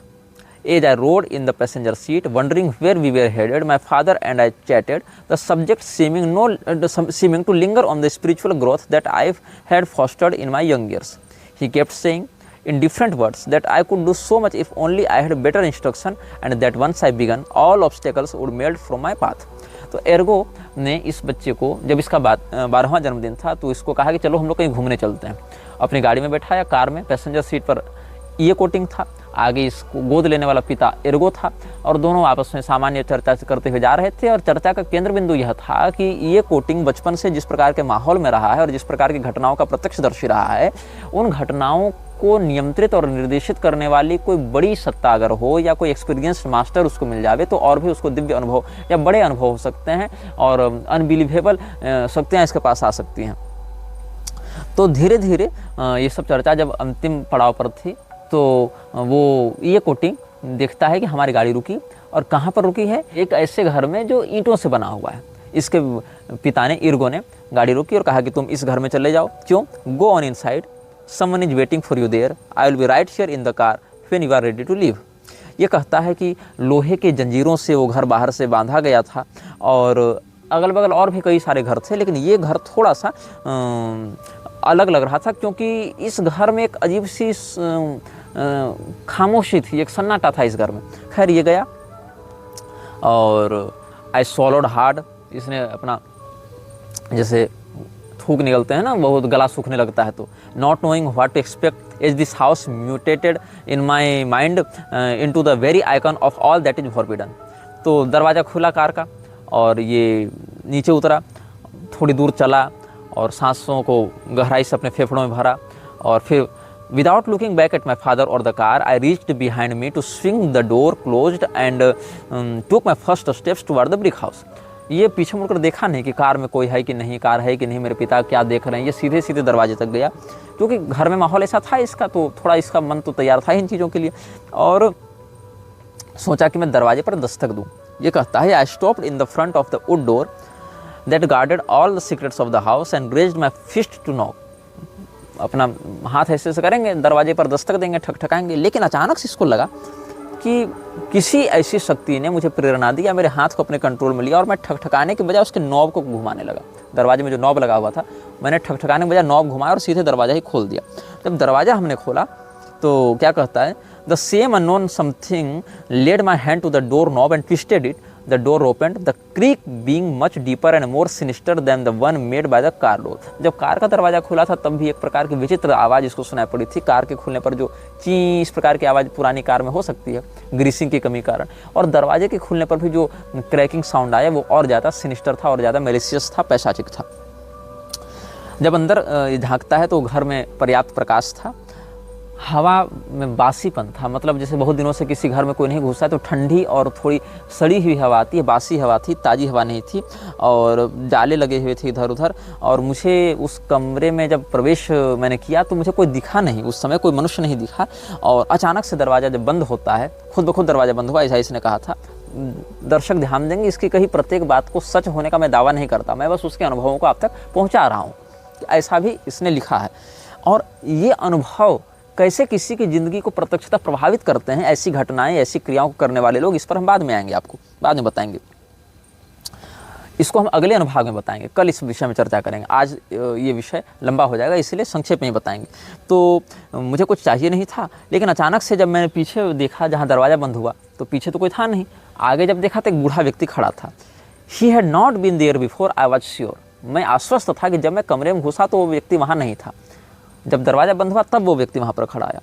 As I rode in the passenger seat, wondering where we were headed, my father and I chatted, the subject seeming to linger on the spiritual growth that I had fostered in my young years. He kept saying in different words that I could do so much if only I had better instruction, and that once I began, all obstacles would melt from my path. तो Ergo ने इस बच्चे को, जब इसका 12वां जन्मदिन था, तो इसको कहा कि चलो हम लोग कहीं घूमने चलते हैं। अपनी गाड़ी में बैठाया, कार में, पैसेंजर सीट पर ये कोटिंग था, आगे इसको गोद लेने वाला पिता एर्गो था, और दोनों आपस में सामान्य चर्चा करते हुए जा रहे थे। और चर्चा का केंद्र बिंदु यह था कि ये कोटिंग बचपन से जिस प्रकार के माहौल में रहा है और जिस प्रकार की घटनाओं का प्रत्यक्षदर्शी रहा है, उन घटनाओं को नियंत्रित और निर्देशित करने वाली कोई बड़ी सत्ता अगर हो, या कोई एक्सपीरियंस्ड मास्टर उसको मिल जावे, तो और भी उसको दिव्य अनुभव या बड़े अनुभव हो सकते हैं, और अनबिलीवेबल शक्तियाँ इसके पास आ सकती हैं। तो धीरे धीरे ये सब चर्चा जब अंतिम पड़ाव पर थी, तो वो ये कोटिंग देखता है कि हमारी गाड़ी रुकी, और कहाँ पर रुकी है, एक ऐसे घर में जो ईंटों से बना हुआ है। इसके पिता ने, एर्गो ने, गाड़ी रोकी और कहा कि तुम इस घर में चले जाओ। क्यों? Go on inside, someone is waiting for you there, I will be right here in the car when you are ready to leave. ये कहता है कि लोहे के जंजीरों से वो घर बाहर से बांधा गया था, और अगल बगल और भी कई सारे घर थे, लेकिन ये घर थोड़ा सा अलग लग रहा था, क्योंकि इस घर में एक अजीब सी खामोशी थी, एक सन्नाटा था इस घर में। खैर ये गया, और आई swallowed हार्ड, इसने अपना, जैसे थूक निकलते हैं ना, बहुत गला सूखने लगता है, तो not knowing what to expect as this house mutated in my mind into the very icon of all that is forbidden. तो दरवाज़ा खुला कार का, और ये नीचे उतरा, थोड़ी दूर चला, और सांसों को गहराई से अपने फेफड़ों में भरा, और फिर without looking back at my father or the car, I reached behind me to swing the door closed and took my first steps toward the brick house. ये पीछे मुड़कर देखा नहीं कि कार में कोई है कि नहीं, कार है कि नहीं, मेरे पिता क्या देख रहे हैं। ये सीधे सीधे दरवाजे तक गया, क्योंकि घर में माहौल ऐसा था इसका, तो थोड़ा इसका मन तो तैयार था इन चीज़ों के लिए, और सोचा कि मैं दरवाजे पर दस्तक दूँ। ये कहता है, I stopped in the front of the wood door that guarded all the secrets of the house and raised my fist to knock. अपना हाथ ऐसे से करेंगे, दरवाजे पर दस्तक देंगे, ठकठकाएंगे। लेकिन अचानक से इसको लगा कि किसी ऐसी शक्ति ने मुझे प्रेरणा दी, या मेरे हाथ को अपने कंट्रोल में लिया, और मैं ठकठकाने के बजाय उसके नॉब को घुमाने लगा। दरवाजे में जो नॉब लगा हुआ था, मैंने ठकठकाने के बजाय नॉब घुमाया और सीधे दरवाजा ही खोल दिया। जब दरवाज़ा हमने खोला, तो क्या कहता है, the same unknown something led my hand to the door knob and twisted it, the door opened, the creak being much deeper and more sinister than the one made by the car door. जब car का दरवाज़ा खुला था, तब भी एक प्रकार की विचित्र आवाज़ इसको सुनाई पड़ी थी। कार के खुलने पर जो ची, इस प्रकार की आवाज़ पुरानी कार में हो सकती है ग्रीसिंग की कमी कारण, और दरवाजे के खुलने पर भी जो क्रैकिंग साउंड आया, वो और ज़्यादा सिनिस्टर था, और ज़्यादा मेलिशियस था, पैशाचिक था। जब अंदर झांकता है, तो घर में पर्याप्त प्रकाश था, हवा में बासीपन था, मतलब जैसे बहुत दिनों से किसी घर में कोई नहीं घुसा है, तो ठंडी और थोड़ी सड़ी हुई हवा आती है, बासी हवा थी, ताज़ी हवा नहीं थी, और जाले लगे हुए थे इधर उधर। और मुझे उस कमरे में जब प्रवेश मैंने किया, तो मुझे कोई दिखा नहीं, उस समय कोई मनुष्य नहीं दिखा, और अचानक से दरवाज़ा जब बंद होता है, खुद ब खुद दरवाज़ा बंद हुआ, ऐसा इसने कहा था। दर्शक ध्यान देंगे, इसकी कहीं प्रत्येक बात को सच होने का मैं दावा नहीं करता, मैं बस उसके अनुभवों को आप तक पहुँचा रहा हूँ, ऐसा भी इसने लिखा है। और ये अनुभव कैसे किसी की ज़िंदगी को प्रत्यक्षतः प्रभावित करते हैं, ऐसी घटनाएं, ऐसी क्रियाओं को करने वाले लोग, इस पर हम बाद में आएंगे, आपको बाद में बताएंगे। इसको हम अगले अनुभाग में बताएंगे, कल इस विषय में चर्चा करेंगे। आज ये विषय लंबा हो जाएगा, इसलिए संक्षेप में ही बताएंगे। तो मुझे कुछ चाहिए नहीं था, लेकिन अचानक से जब मैंने पीछे देखा जहाँ दरवाज़ा बंद हुआ, तो पीछे तो कोई था नहीं। आगे जब देखा तो एक बूढ़ा व्यक्ति खड़ा था। He had not been there before, I was sure. मैं आश्वस्त था कि जब मैं कमरे में घुसा तो वो व्यक्ति वहाँ नहीं था। जब दरवाज़ा बंद हुआ तब वो व्यक्ति वहाँ पर खड़ा आया।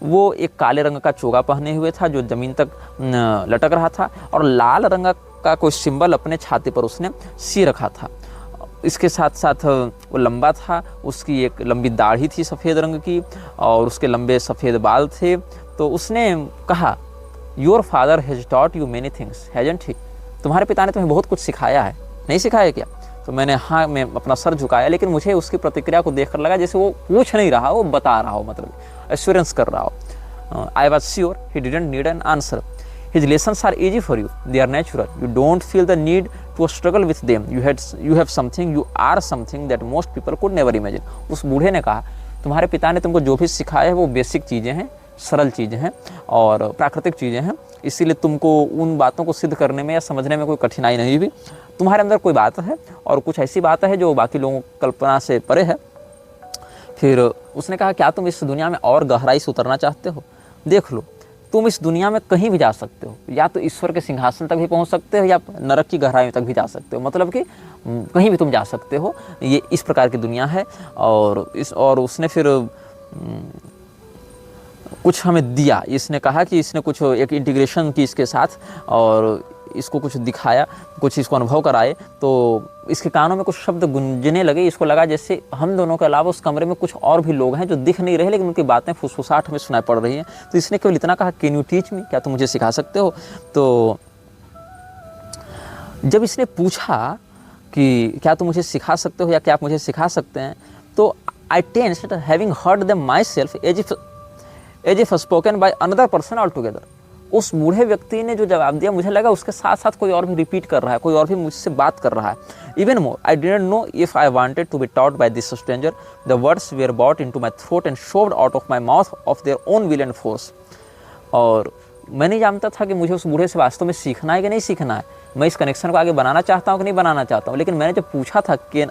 वो एक काले रंग का चोगा पहने हुए था जो ज़मीन तक लटक रहा था, और लाल रंग का कोई सिंबल अपने छाती पर उसने सी रखा था। इसके साथ साथ वो लंबा था, उसकी एक लंबी दाढ़ी थी सफ़ेद रंग की, और उसके लंबे सफ़ेद बाल थे। तो उसने कहा, your father has taught you many things hasn't he? तुम्हारे पिता ने तुम्हें बहुत कुछ सिखाया है, नहीं सिखाया क्या? तो मैंने हाँ में अपना सर झुकाया, लेकिन मुझे उसकी प्रतिक्रिया को देखकर लगा जैसे वो पूछ नहीं रहा, वो बता रहा हो, मतलब एश्योरेंस कर रहा हो। आई was sure he didn't need an answer. His lessons are easy for you, they are natural. You don't feel the need to struggle with them. You have something, you are something that most people could never imagine. उस बूढ़े ने कहा, तुम्हारे पिता ने तुमको जो भी सिखाया है वो बेसिक चीज़ें हैं, सरल चीज़ें हैं और प्राकृतिक चीज़ें हैं, इसीलिए तुमको उन बातों को सिद्ध करने में या समझने में कोई कठिनाई नहीं हुई। तुम्हारे अंदर कोई बात है और कुछ ऐसी बात है जो बाकी लोगों की कल्पना से परे है। फिर उसने कहा, क्या तुम इस दुनिया में और गहराई से उतरना चाहते हो? देख लो, तुम इस दुनिया में कहीं भी जा सकते हो, या तो ईश्वर के सिंहासन तक भी पहुंच सकते हो या नरक की गहराई तक भी जा सकते हो, मतलब कि कहीं भी तुम जा सकते हो। ये इस प्रकार की दुनिया है। और उसने फिर कुछ हमें दिया। इसने कहा कि इसने कुछ एक इंटीग्रेशन की इसके साथ और इसको कुछ दिखाया, कुछ इसको अनुभव कराए। तो इसके कानों में कुछ शब्द गूंजने लगे। इसको लगा जैसे हम दोनों के अलावा उस कमरे में कुछ और भी लोग हैं जो दिख नहीं रहे, लेकिन उनकी बातें फुसफुसाहट हमें सुनाई पड़ रही हैं। तो इसने केवल इतना कहा, कैन यू टीच मी? क्या तुम मुझे सिखा सकते हो? तो जब इसने पूछा कि क्या तुम मुझे सिखा सकते हो या क्या आप मुझे सिखा सकते हैं, तो I tensed having heard them myself as if spoken by another person all together. उस बूढ़े व्यक्ति ने जो जवाब दिया, मुझे लगा उसके साथ साथ कोई और भी रिपीट कर रहा है, कोई और भी मुझसे बात कर रहा है। Even more, I didn't know if I wanted to be taught by this stranger. The words were bought into my throat and shoved out of my mouth of their own will and force. और मैं नहीं जानता था कि मुझे उस बूढ़े से वास्तव में सीखना है कि नहीं सीखना है, मैं इस कनेक्शन को आगे बनाना चाहता हूँ कि नहीं बनाना चाहता हूँ। लेकिन मैंने जब पूछा था कैन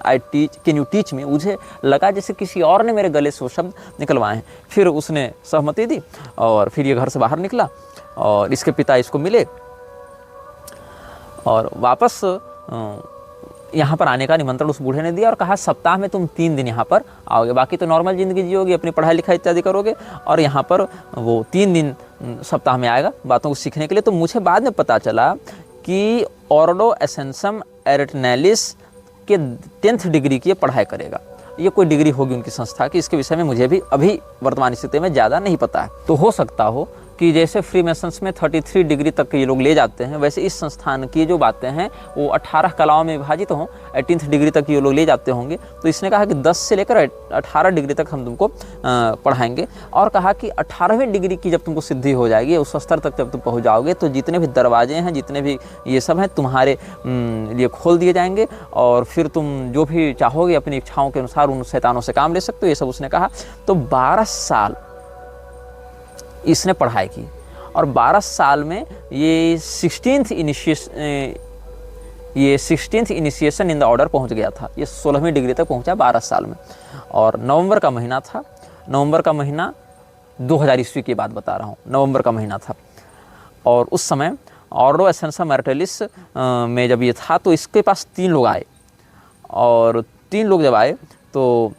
यू टीच मी, मुझे लगा जैसे किसी और ने मेरे गले से वो शब्द निकलवाए हैं। फिर उसने सहमति दी और फिर ये घर से बाहर निकला और इसके पिता इसको मिले और वापस यहाँ पर आने का निमंत्रण उस बूढ़े ने दिया और कहा, सप्ताह में तुम 3 दिन यहाँ पर आओगे, बाकी तो नॉर्मल ज़िंदगी जियोगे, अपनी पढ़ाई लिखाई इत्यादि करोगे, और यहाँ पर वो 3 दिन सप्ताह में आएगा बातों को सीखने के लिए। तो मुझे बाद में पता चला कि ऑर्डो एसेंसम एरिटनैलिस के 10th डिग्री की पढ़ाई करेगा। ये कोई डिग्री होगी उनकी संस्था की, इसके विषय में मुझे भी अभी वर्तमान स्थिति में ज़्यादा नहीं पता है। तो हो सकता हो कि जैसे फ्रीमेसन्स में 33 डिग्री तक ये लोग ले जाते हैं, वैसे इस संस्थान की जो बातें हैं वो 18 कलाओं में विभाजित हों, 18th डिग्री तक ये लोग ले जाते होंगे। तो इसने कहा कि 10 से लेकर 18 डिग्री तक हम तुमको पढ़ाएंगे, और कहा कि 18वीं डिग्री की जब तुमको सिद्धि हो जाएगी, उस स्तर तक जब तुम पहुँच जाओगे, तो जितने भी दरवाजे हैं, जितने भी ये सब हैं, तुम्हारे लिए खोल दिए जाएंगे और फिर तुम जो भी चाहोगे अपनी इच्छाओं के अनुसार उन शैतानों से काम ले सकते हो। ये सब उसने कहा। तो 12 साल इसने पढ़ाई की और 12 साल में ये 16th initiation in the order पहुंच गया था। ये 16वीं डिग्री तक पहुंचा 12 साल में। और नवंबर का महीना था, नवंबर का महीना 2000 ईस्वी की बात बता रहा हूँ, नवंबर का महीना था। और उस समय ऑर्डो एसेंसम एरिटनैलिस में जब ये था तो इसके पास 3 लोग आए, और 3 लोग जब आए तो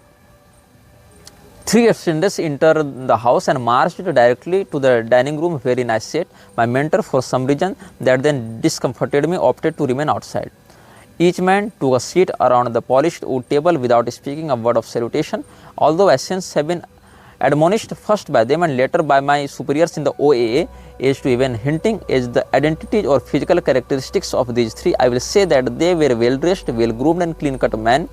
3 attendants entered the house and marched directly to the dining room wherein I sat. My mentor, for some reason that then discomforted me, opted to remain outside. Each man took a seat around the polished wood table without speaking a word of salutation. Although Asians have been admonished first by them and later by my superiors in the OAA as to even hinting as the identities or physical characteristics of these 3, I will say that they were well dressed, well groomed and clean cut men.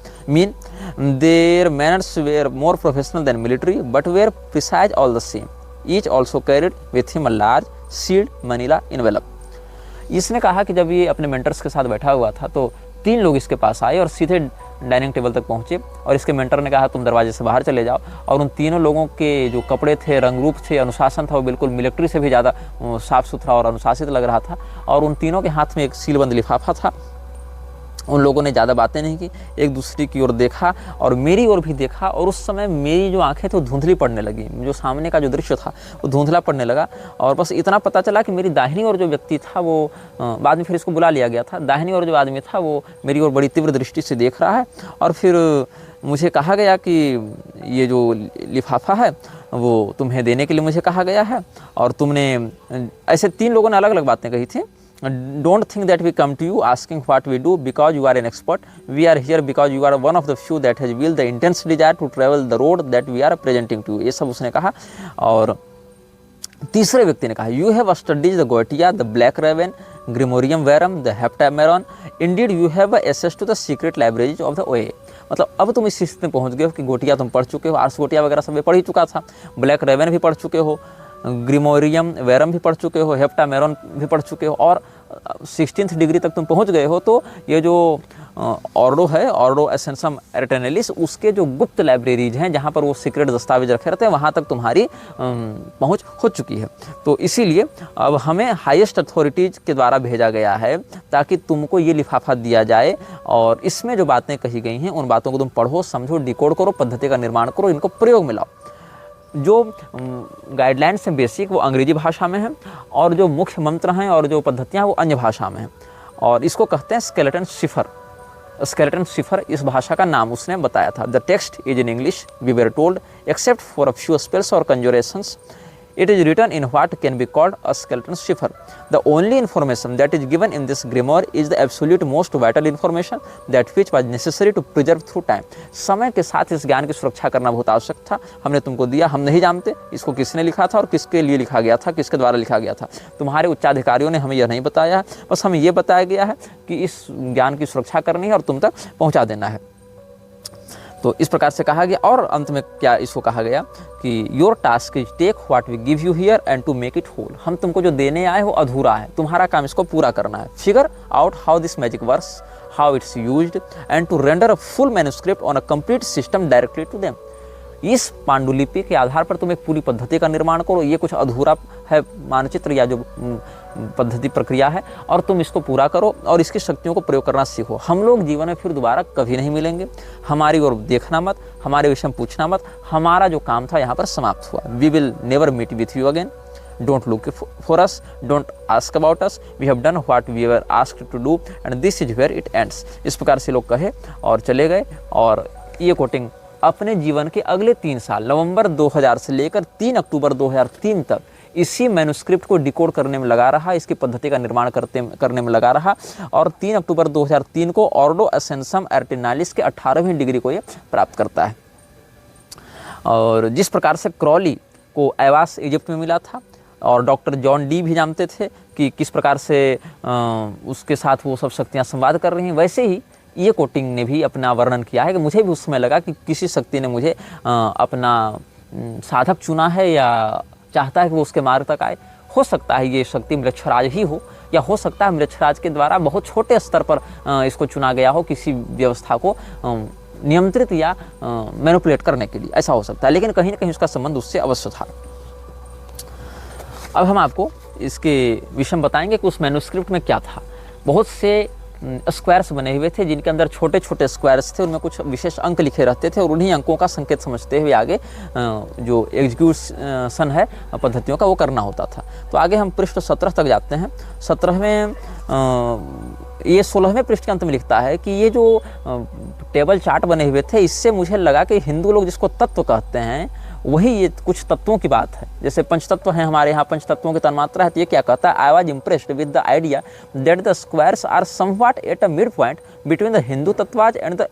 Their manners were more professional than military, but were precise all the same. Each also carried with him a large sealed manila envelope. इसने कहा कि जब ये अपने mentors के साथ बैठा हुआ था तो 3 लोग इसके पास आए और सीधे डाइनिंग टेबल तक पहुंचे, और इसके मेंटर ने कहा तुम दरवाजे से बाहर चले जाओ। और उन तीनों लोगों के जो कपड़े थे, रंग रूप थे, अनुशासन था, वो बिल्कुल मिलिट्री से भी ज़्यादा साफ़ सुथरा और अनुशासित लग रहा था। और उन तीनों के हाथ में एक सीलबंद लिफाफा था उन लोगों ने ज़्यादा बातें नहीं की, एक दूसरे की ओर देखा और मेरी ओर भी देखा, और उस समय मेरी जो आंखें थी वो धुंधली पड़ने लगी, जो सामने का जो दृश्य था वो धुंधला पड़ने लगा। और बस इतना पता चला कि मेरी दाहिनी ओर जो व्यक्ति था वो बाद में फिर इसको बुला लिया गया था, दाहिनी ओर जो आदमी था वो मेरी ओर बड़ी तीव्र दृष्टि से देख रहा है। और फिर मुझे कहा गया कि ये जो लिफाफा है वो तुम्हें देने के लिए मुझे कहा गया है, और तुमने ऐसे 3 लोगों ने अलग अलग बातें कही थी। Don't think that we come to you asking what we do because you are an expert. We are here because you are one of the few that has will the intense desire to travel the road that we are presenting to you. ये सब उसने कहा। और तीसरे व्यक्ति ने कहा, You have studied the Goetia, the Black Raven, Grimorium Verum, the Heptameron. Indeed, you have access to the secret libraries of the OA. मतलब अब तुम इस स्थिति में पहुंच गए हो कि गोटिया तुम पढ़ चुके हो, आर्स गोटिया वगैरह सब पढ़ ही चुका था, ब्लैक रेवन भी पढ़ चुके हो, ग्रिमोरियम वेरम भी पढ़ चुके हो, हेप्टामेरॉन भी पढ़ चुके हो, और 16th डिग्री तक तुम पहुंच गए हो। तो ये जो ऑर्डो है, ऑर्डो एसेंसम एर्टेनेलिस, उसके जो गुप्त लाइब्रेरीज हैं जहाँ पर वो सीक्रेट दस्तावेज रखे रहते हैं, वहाँ तक तुम्हारी पहुँच हो चुकी है। तो इसीलिए अब हमें हाईएस्ट अथॉरिटीज़ के द्वारा भेजा गया है ताकि तुमको ये लिफाफा दिया जाए, और इसमें जो बातें कही गई हैं उन बातों को तुम पढ़ो, समझो, डिकोड करो, पद्धति का निर्माण करो, इनको प्रयोग में लाओ। जो गाइडलाइंस हैं बेसिक वो अंग्रेजी भाषा में हैं, और जो मुख्य मंत्र हैं और जो पद्धतियाँ वो अन्य भाषा में हैं, और इसको कहते हैं स्केलेटन शिफर। स्केलेटन शिफर इस भाषा का नाम उसने बताया था। The text is in English, we were told, except for a few spells और conjurations it is written in what can be called a skeleton cipher. The only information that is given in this grimoire is the absolute most vital information that which was necessary to preserve through time. समय के साथ इस ज्ञान की सुरक्षा करना बहुत आवश्यक था, हमने तुमको दिया, हम नहीं जानते इसको किसने लिखा था और किसके लिए लिखा गया था, किसके द्वारा लिखा गया था। तुम्हारे उच्चाधिकारियों ने हमें यह नहीं बताया है, बस हमें यह बताया गया है कि इस ज्ञान की सुरक्षा करनी है और तुम तक पहुँचा देना है। तो इस प्रकार से कहा गया। और अंत में क्या इसको कहा गया कि your task is take what we give you here and to make it whole. हम तुमको जो देने आए हो अधूरा है, तुम्हारा काम इसको पूरा करना है। Figure out how this magic works, how it's used, and to render a full manuscript on a complete system directly to them. इस पांडुलिपि के आधार पर तुम एक पूरी पद्धति का निर्माण करो। ये कुछ अधूरा है मानचित्र या जो पद्धति प्रक्रिया है, और तुम इसको पूरा करो और इसकी शक्तियों को प्रयोग करना सीखो। हम लोग जीवन में फिर दोबारा कभी नहीं मिलेंगे, हमारी ओर देखना मत, हमारे विषय में पूछना मत, हमारा जो काम था यहाँ पर समाप्त हुआ। We will never meet with you again, don't look for us, don't ask about us, we have done what we were asked to do and this is where it ends. इस प्रकार से लोग कहे और चले गए। और ये कोटिंग अपने जीवन के अगले 3 साल, नवंबर 2000 से लेकर 3 अक्टूबर 2003 तक इसी मैन्युस्क्रिप्ट को डिकोड करने में लगा रहा, इसकी पद्धति का निर्माण करने में लगा रहा, और 3 अक्टूबर 2003 को ऑर्डो एसेंसम एर्टेनालिस के 18वीं डिग्री को ये प्राप्त करता है। और जिस प्रकार से क्रॉली को ऐवास इजिप्ट में मिला था, और डॉक्टर जॉन डी भी जानते थे कि किस प्रकार से उसके साथ वो सब शक्तियाँ संवाद कर रही हैं, वैसे ही ये कोटिंग ने भी अपना वर्णन किया है कि मुझे भी उस समय लगा कि किसी शक्ति ने मुझे अपना साधक चुना है या चाहता है कि वो उसके मार्ग तक आए। हो सकता है ये शक्ति मृक्षराज ही हो, या हो सकता है मृक्षराज के द्वारा बहुत छोटे स्तर पर इसको चुना गया हो किसी व्यवस्था को नियंत्रित या मैनिपुलेट करने के लिए, ऐसा हो सकता है। लेकिन कहीं ना कहीं उसका संबंध उससे अवश्य था। अब हम आपको इसके विषय में बताएंगे कि उस मैन्युस्क्रिप्ट में क्या था। बहुत से स्क्वायर्स बने हुए थे जिनके अंदर छोटे छोटे स्क्वायर्स थे, उनमें कुछ विशेष अंक लिखे रहते थे, और उन्हीं अंकों का संकेत समझते हुए आगे जो एग्जीक्यूशन है पद्धतियों का वो करना होता था। तो आगे हम पृष्ठ 17 तक जाते हैं। 17वें ये 16वें पृष्ठ के अंत में लिखता है कि ये जो टेबल चार्ट बने हुए थे, इससे मुझे लगा कि हिंदू लोग जिसको तत्व कहते हैं वही ये कुछ तत्वों की बात है। जैसे पंचतत्व हैं हमारे यहाँ, पंचतत्वों की तन्मात्रा है। तो ये क्या कहता है, I was impressed with the idea that the squares are somewhat at a mid point between the Hindu tattvas and the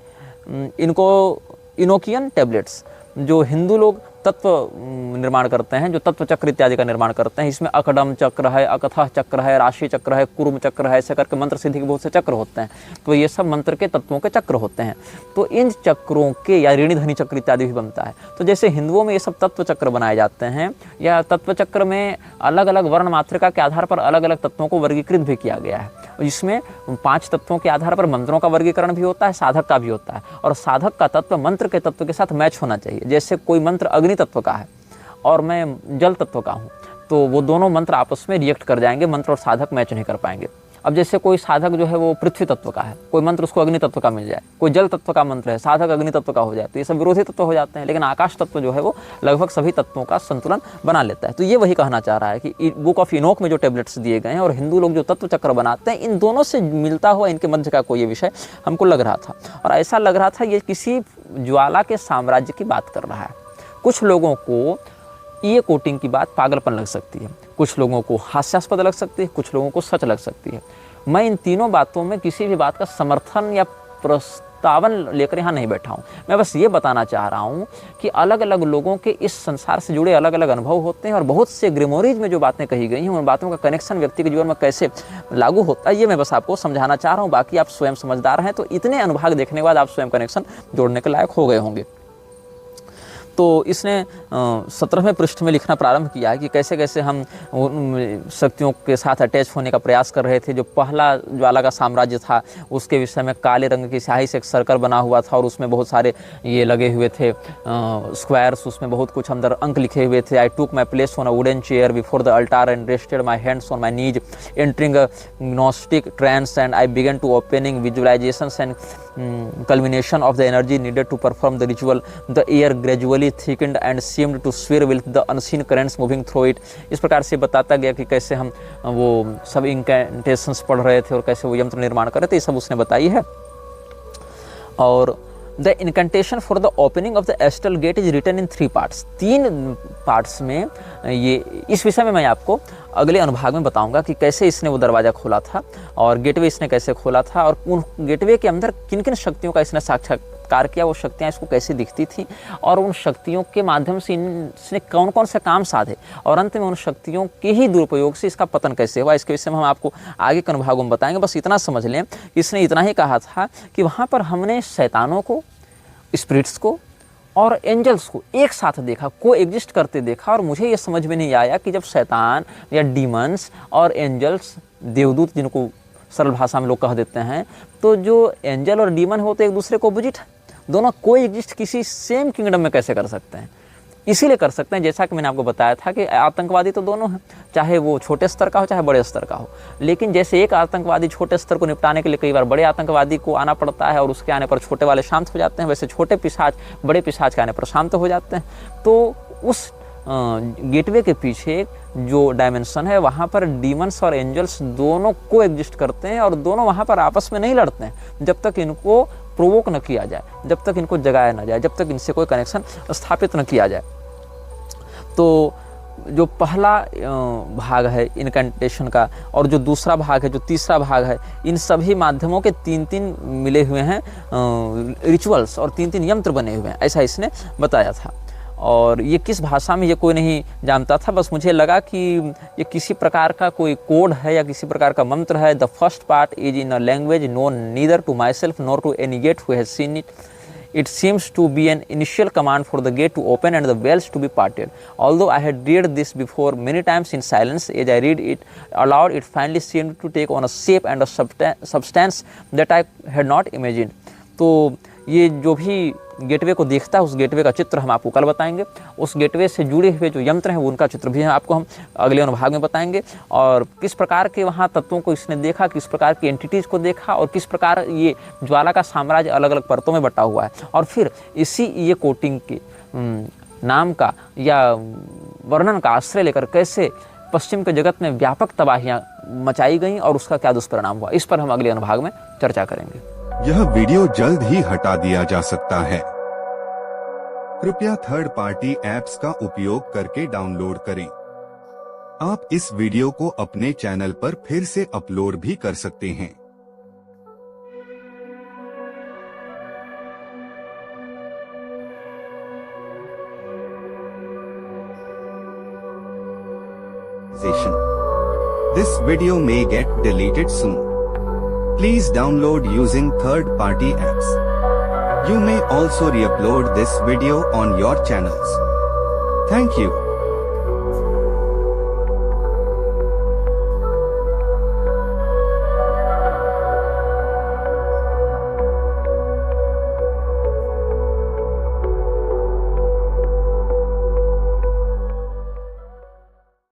Enochian tablets. जो हिंदू लोग तत्व निर्माण करते हैं, जो तत्व चक्र इत्यादि का निर्माण करते हैं, इसमें अकडम चक्र है, अकथा चक्र है, राशि चक्र है, कुर्म चक्र है, ऐसे करके मंत्र सिद्धि के बहुत से चक्र होते हैं। तो ये सब मंत्र के तत्वों के चक्र होते हैं। तो इन चक्रों के या ऋणी धनी चक्र इत्यादि भी बनता है। तो जैसे हिंदुओं में ये सब तत्व चक्र बनाए जाते हैं, या तत्व चक्र में अलग अलग वर्ण मात्रिका के आधार पर अलग अलग तत्वों को वर्गीकृत भी किया गया है। इसमें 5 तत्वों के आधार पर मंत्रों का वर्गीकरण भी होता है, साधक का भी होता है, और साधक का तत्व मंत्र के तत्व के साथ मैच होना चाहिए। जैसे कोई मंत्र अग्नि तत्व का है और मैं जल तत्व का हूँ, तो वो दोनों मंत्र आपस में रिएक्ट कर जाएंगे, मंत्र और साधक मैच नहीं कर पाएंगे। अब जैसे कोई साधक जो है वो पृथ्वी तत्व का है, कोई मंत्र उसको अग्नि तत्व का मिल जाए, कोई जल तत्व का मंत्र है, साधक अग्नि तत्व का हो जाए, तो ये सब विरोधी तत्व हो जाते हैं। लेकिन आकाश तत्व जो है वो लगभग सभी तत्वों का संतुलन बना लेता है। तो ये वही कहना चाह रहा है कि बुक ऑफ इनोक में जो टेबलेट्स दिए गए हैं और हिंदू लोग जो तत्व चक्र बनाते हैं, इन दोनों से मिलता हुआ इनके मध्य का कोई ये विषय हमको लग रहा था। और ऐसा लग रहा था ये किसी ज्वाला के साम्राज्य की बात कर रहा है। कुछ लोगों को ये कोटिंग की बात पागलपन लग सकती है, कुछ लोगों को हास्यास्पद लग सकती है, कुछ लोगों को सच लग सकती है। मैं इन तीनों बातों में किसी भी बात का समर्थन या प्रस्तावन लेकर यहाँ नहीं बैठा हूँ। मैं बस ये बताना चाह रहा हूँ कि अलग अलग लोगों के इस संसार से जुड़े अलग अलग अनुभव होते हैं और बहुत से ग्रिमोरीज में जो बातें कही गई हैं उन बातों का कनेक्शन व्यक्ति के जीवन में कैसे लागू होता है, ये मैं बस आपको समझाना चाह रहा हूँ। बाकी आप स्वयं समझदार हैं, तो इतने अनुभाग देखने के बाद आप स्वयं कनेक्शन जोड़ने के लायक हो गए होंगे। तो इसने 17वें पृष्ठ में लिखना प्रारंभ किया है कि कैसे कैसे हम शक्तियों के साथ अटैच होने का प्रयास कर रहे थे। जो पहला ज्वाला का साम्राज्य था उसके विषय में काले रंग की स्याही से एक सर्कल बना हुआ था और उसमें बहुत सारे ये लगे हुए थे स्क्वायर्स, उसमें बहुत कुछ अंदर अंक लिखे हुए थे। I took my place on a wooden chair before the altar and rested my hands on my knees entering a gnostic trance and I began to opening visualisations and culmination of the energy needed to perform the ritual. The air gradually thickened and seemed to swirl with the unseen currents moving through it. इस प्रकार से बताता गया कि कैसे हम वो सब इंकेंटेशंस पढ़ रहे थे और कैसे वो यंत्र निर्माण कर रहे थे, ये सब उसने बताई है। और the incantation for the opening of the astral gate is written in 3 parts. 3 parts में ये इस विषय में मैं आपको अगले अनुभाग में बताऊंगा कि कैसे इसने वो दरवाज़ा खोला था और गेटवे इसने कैसे खोला था और उन गेटवे के अंदर किन किन शक्तियों का इसने साक्षात्कार किया, वो शक्तियाँ इसको कैसे दिखती थी और उन शक्तियों के माध्यम से इसने कौन कौन से काम साधे और अंत में उन शक्तियों के ही दुरुपयोग से इसका पतन कैसे हुआ। इसके विषय में हम आपको आगे के अनुभागों में बताएंगे। बस इतना समझ लें, इसने इतना ही कहा था कि वहाँ पर हमने शैतानों को, स्पिरिट्स को और एंजल्स को एक साथ देखा, को एग्जिस्ट करते देखा। और मुझे ये समझ में नहीं आया कि जब शैतान या डीमंस और एंजल्स, देवदूत जिनको सरल भाषा में लोग कह देते हैं, तो जो एंजल और डीमन होते एक दूसरे को ऑपोजिट है, दोनों को एग्जिस्ट किसी सेम किंगडम में कैसे कर सकते हैं? इसीलिए कर सकते हैं, जैसा कि मैंने आपको बताया था कि आतंकवादी तो दोनों हैं, चाहे वो छोटे स्तर का हो चाहे बड़े स्तर का हो। लेकिन जैसे एक आतंकवादी छोटे स्तर को निपटाने के लिए कई बार बड़े आतंकवादी को आना पड़ता है और उसके आने पर छोटे वाले शांत हो जाते हैं, वैसे छोटे पिशाच बड़े पिशाच के आने पर शांत हो जाते हैं। तो उस गेटवे के पीछे जो डायमेंशन है वहाँ पर डीमंस और एंजल्स दोनों को एग्जिस्ट करते हैं और दोनों वहाँ पर आपस में नहीं लड़ते हैं जब तक इनको प्रोवोक न किया जाए, जब तक इनको जगाया न जाए, जब तक इनसे कोई कनेक्शन स्थापित न किया जाए। तो जो पहला भाग है इनकेंटेशन का और जो दूसरा भाग है, जो तीसरा भाग है, इन सभी माध्यमों के 3-3 मिले हुए हैं रिचुअल्स और 3-3 यंत्र बने हुए हैं, ऐसा इसने बताया था। और ये किस भाषा में ये कोई नहीं जानता था, बस मुझे लगा कि ये किसी प्रकार का कोई कोड है या किसी प्रकार का मंत्र है। The first part is in a language known neither to myself nor to any gate who has seen it. It seems to be an initial command for the gate to open and the wells to be parted. Although I had read this before many times in silence, as I read it aloud, it finally seemed to take on a shape and a substance that I had not imagined. तो ये जो भी gateway को देखता है उस gateway का चित्र हम आपको कल बताएंगे। उस गेटवे से जुड़े हुए जो यंत्र हैं उनका चित्र भी आपको हम अगले अनुभाग में बताएंगे और किस प्रकार के वहाँ तत्वों को इसने देखा, किस प्रकार की एंटिटीज़ को देखा और किस प्रकार ये ज्वाला का साम्राज्य अलग अलग परतों में बटा हुआ है। और फिर इसी ये कोटिंग के नाम का या वर्णन का आश्रय लेकर कैसे पश्चिम के जगत में व्यापक तबाहियाँ मचाई गई और उसका क्या दुष्परिणाम हुआ, इस पर हम अगले अनुभाग में चर्चा करेंगे। यह वीडियो जल्द ही हटा दिया जा सकता है। कृपया थर्ड पार्टी ऐप्स का उपयोग करके डाउनलोड करें। आप इस वीडियो को अपने चैनल पर फिर से अपलोड भी कर सकते हैं। This video may get deleted soon. Please download using third-party apps. You may also re-upload this video on your channels. Thank you.